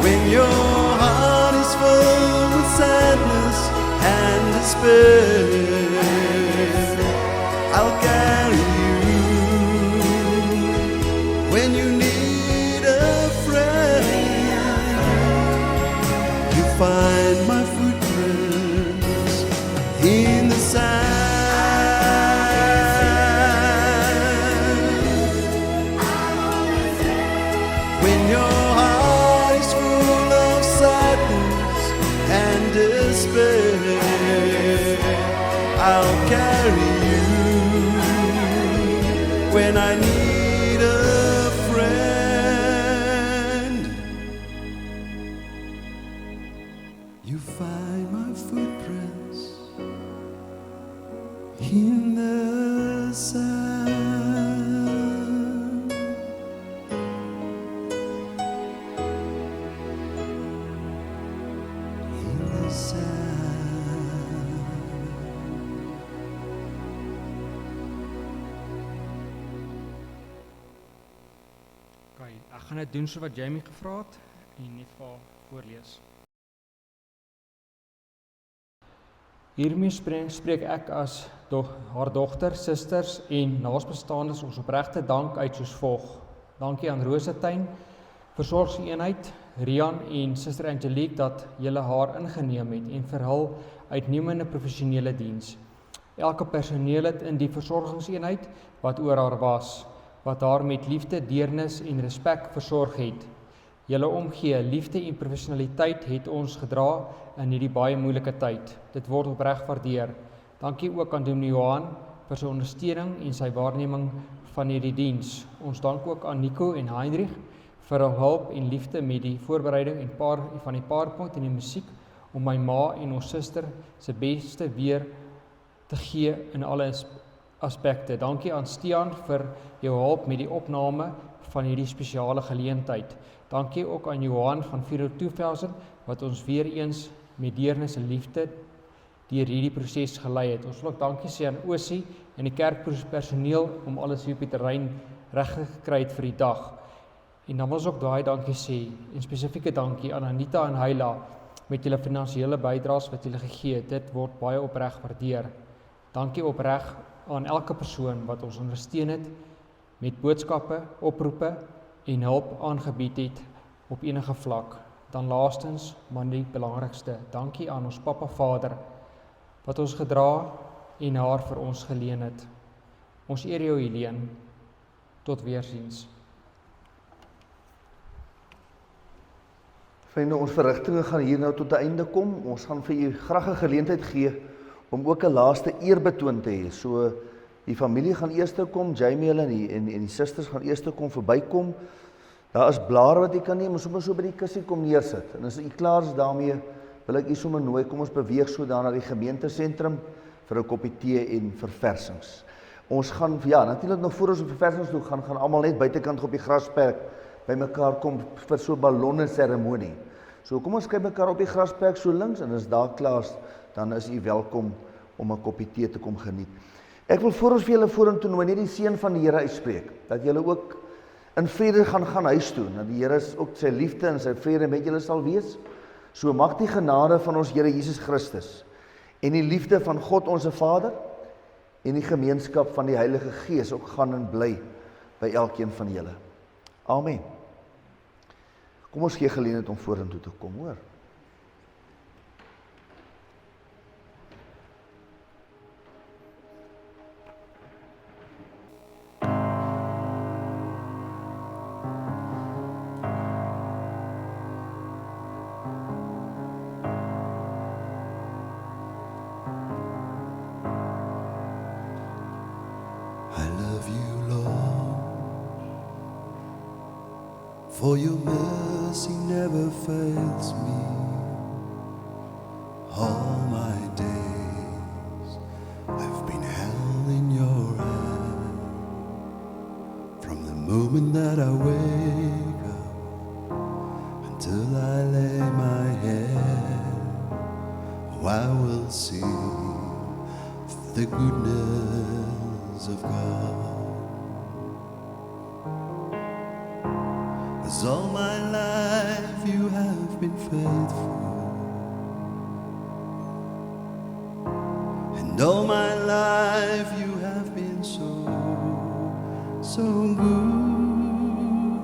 When your heart is full with sadness and despair, I'll carry you. When you need a friend, you find my footprints in the sand. When your heart is full of sadness and despair, I'll carry you. When I need a friend, you find my footprints in the sand. In the sand. Okay, ek gaan dit doen so wat Jamie gevra het en net vir haar voorlees. Hiermee spreek ek as haar dogter, susters en naasbestaandes ons opregte dank uit soos volg. Dankie aan Rosetuin, Versorgingseenheid, Rian en Suster Angelique dat julle haar ingeneem het en vir hul uitnemende professionele diens. Elke personeellid in die versorgingseenheid wat oor haar was, wat haar met liefde, deernis en respek versorg het. Julle omgee, liefde en professionaliteit het ons gedra in hierdie baie moeilike tyd. Dit word opreg waardeer. Dankie ook aan Dominee Johan vir sy ondersteuning en sy waarneming van hierdie diens. Ons dank ook aan Nico en Heinrich vir hul hulp en liefde met die voorbereiding en van die PowerPoint en die musiek om my ma en ons suster se beste weer te gee in alle aspekte. Dankie aan Stian vir jou hulp met die opname van hierdie spesiale geleentheid. Dankie ook aan Johan van 402.000 wat ons weer eens met deernis en liefde deur hierdie proses gelei het. Ons wil ook dankie sê aan Osie en die kerkpersoneel om alles hier op die terrein reg gekry het vir die dag. En dan wil ons ook daai dankie sê, en spesifieke dankie aan Anita en Heila met julle finansiële bydraes wat julle gegee het. Dit word baie opreg waardeer. Dankie opreg aan elke persoon wat ons ondersteun het met boodskappe, oproepe en hulp aangebied het op enige vlak. Dan laastens, maar nie belangrikste, dankie aan ons Papa Vader wat ons gedra en haar vir ons geleen het. Ons eer jou, Heleen. Tot weerziens. Vriende, ons verrigtinge gaan hier nou tot 'n einde kom. Ons gaan vir u graag 'n geleentheid gee om ook 'n laaste eerbetoon te hê. So die familie gaan eers kom, Jamie hulle en die susters gaan eers kom verbykom. Daar is blare wat u kan neem, ons sommer so by die kussie kom neersit. En as u klaar is daarmee, wil ek u sommer nooi, kom ons beweeg so daar na die gemeentesentrum vir 'n koppie tee en verversings. Ons gaan, ja, natuurlik nog voor ons op verversings toe gaan almal net buitekant op die grasperk by mekaar kom vir so 'n ballonne seremonie. So kom ons kyk mekaar op die grasperk so links en as daar klaar is, dan is u welkom om 'n koppie tee te kom geniet. Ek wil voor ons vir julle vorentoe nooi net die seën van die Here uitspreek, dat julle ook in vrede gaan huis toe, dat die Here ook sy liefde en sy vrede met julle sal wees. So mag die genade van ons Here Jesus Christus en die liefde van God ons Vader en die gemeenskap van die Heilige Gees ook gaan en bly by elkeen van julle. Amen. Kom ons gee geleentheid om vorentoe te kom, hoor. For your mercy never fails me. All my days I've been held in your hand. From the moment that I wake up until I lay my head, oh, I will sing the goodness of God. 'Cause all my life you have been faithful, and all my life you have been so good.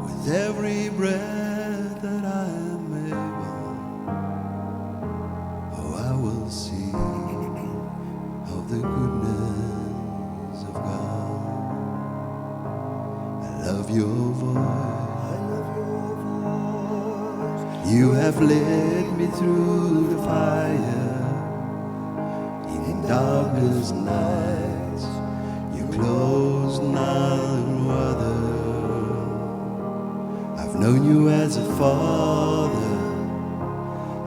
With every breath that I am able, oh, I will sing of the goodness of God. I love your voice. You have led me through the fire, in darkest nights, you close none other. I've known you as a father,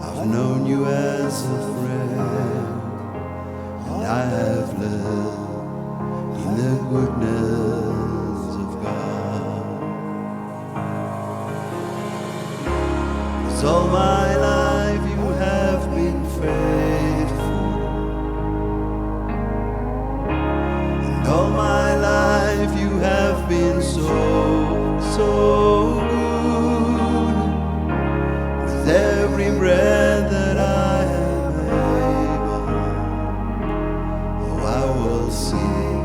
I've known you as a friend, and I have lived in the goodness of God. All my life you have been faithful, and all my life you have been so good. With every breath that I am able, oh, I will sing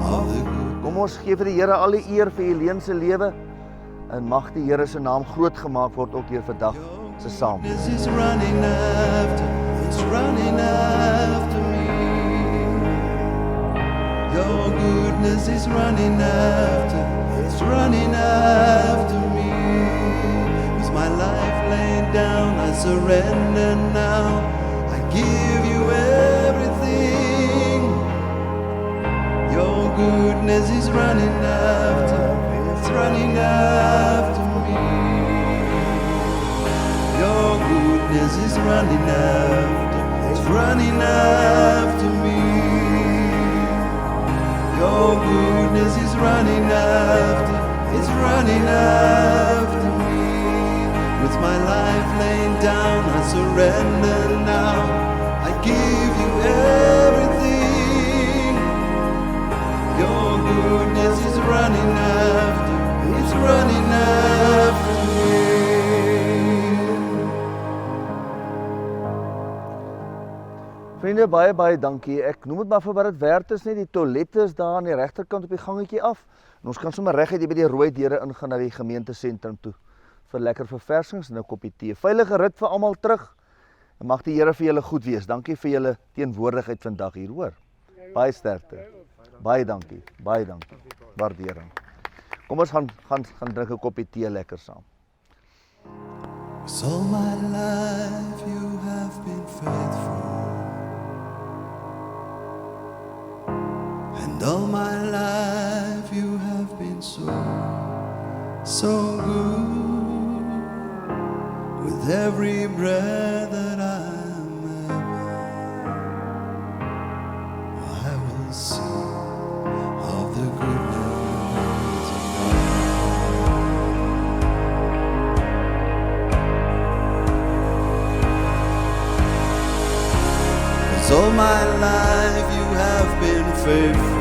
of the good. Kom ons gee vir die Here al die eer vir Heleen se lewe. En mag die Here se naam groot gemaak word ook deur vandag se saam. It's running after me. Your goodness is running after, it's running after me. With my life laid down, I surrender now. I give you everything. Your goodness is running after, it's running after me. Your goodness is running after, it's running after me. Your goodness is running after, it's running after me. With my life laid down, I surrender now. I give you everything. Your goodness is running after, it's running after me. Vriende, baie dankie. Ek noem dit maar vir wat dit werd is, net die toilette is daar aan die regterkant op die gangetjie af. En ons kan sommer reguit hier by die rooi deure ingaan na die gemeentesentrum toe vir lekker verversings en 'n koppie tee. Veilige rit vir almal terug. En mag die Here vir julle goed wees. Dankie vir julle teenwoordigheid vandag hier, hoor. Baie sterkte. Baie dankie. Waardering. Kom ons gaan drink 'n koppie tee lekker saam. So my life you have been faithful, and all my life you have been so good. With every breath that I am able, I will sing of the goodness of God. 'Cause all my life you have been faithful,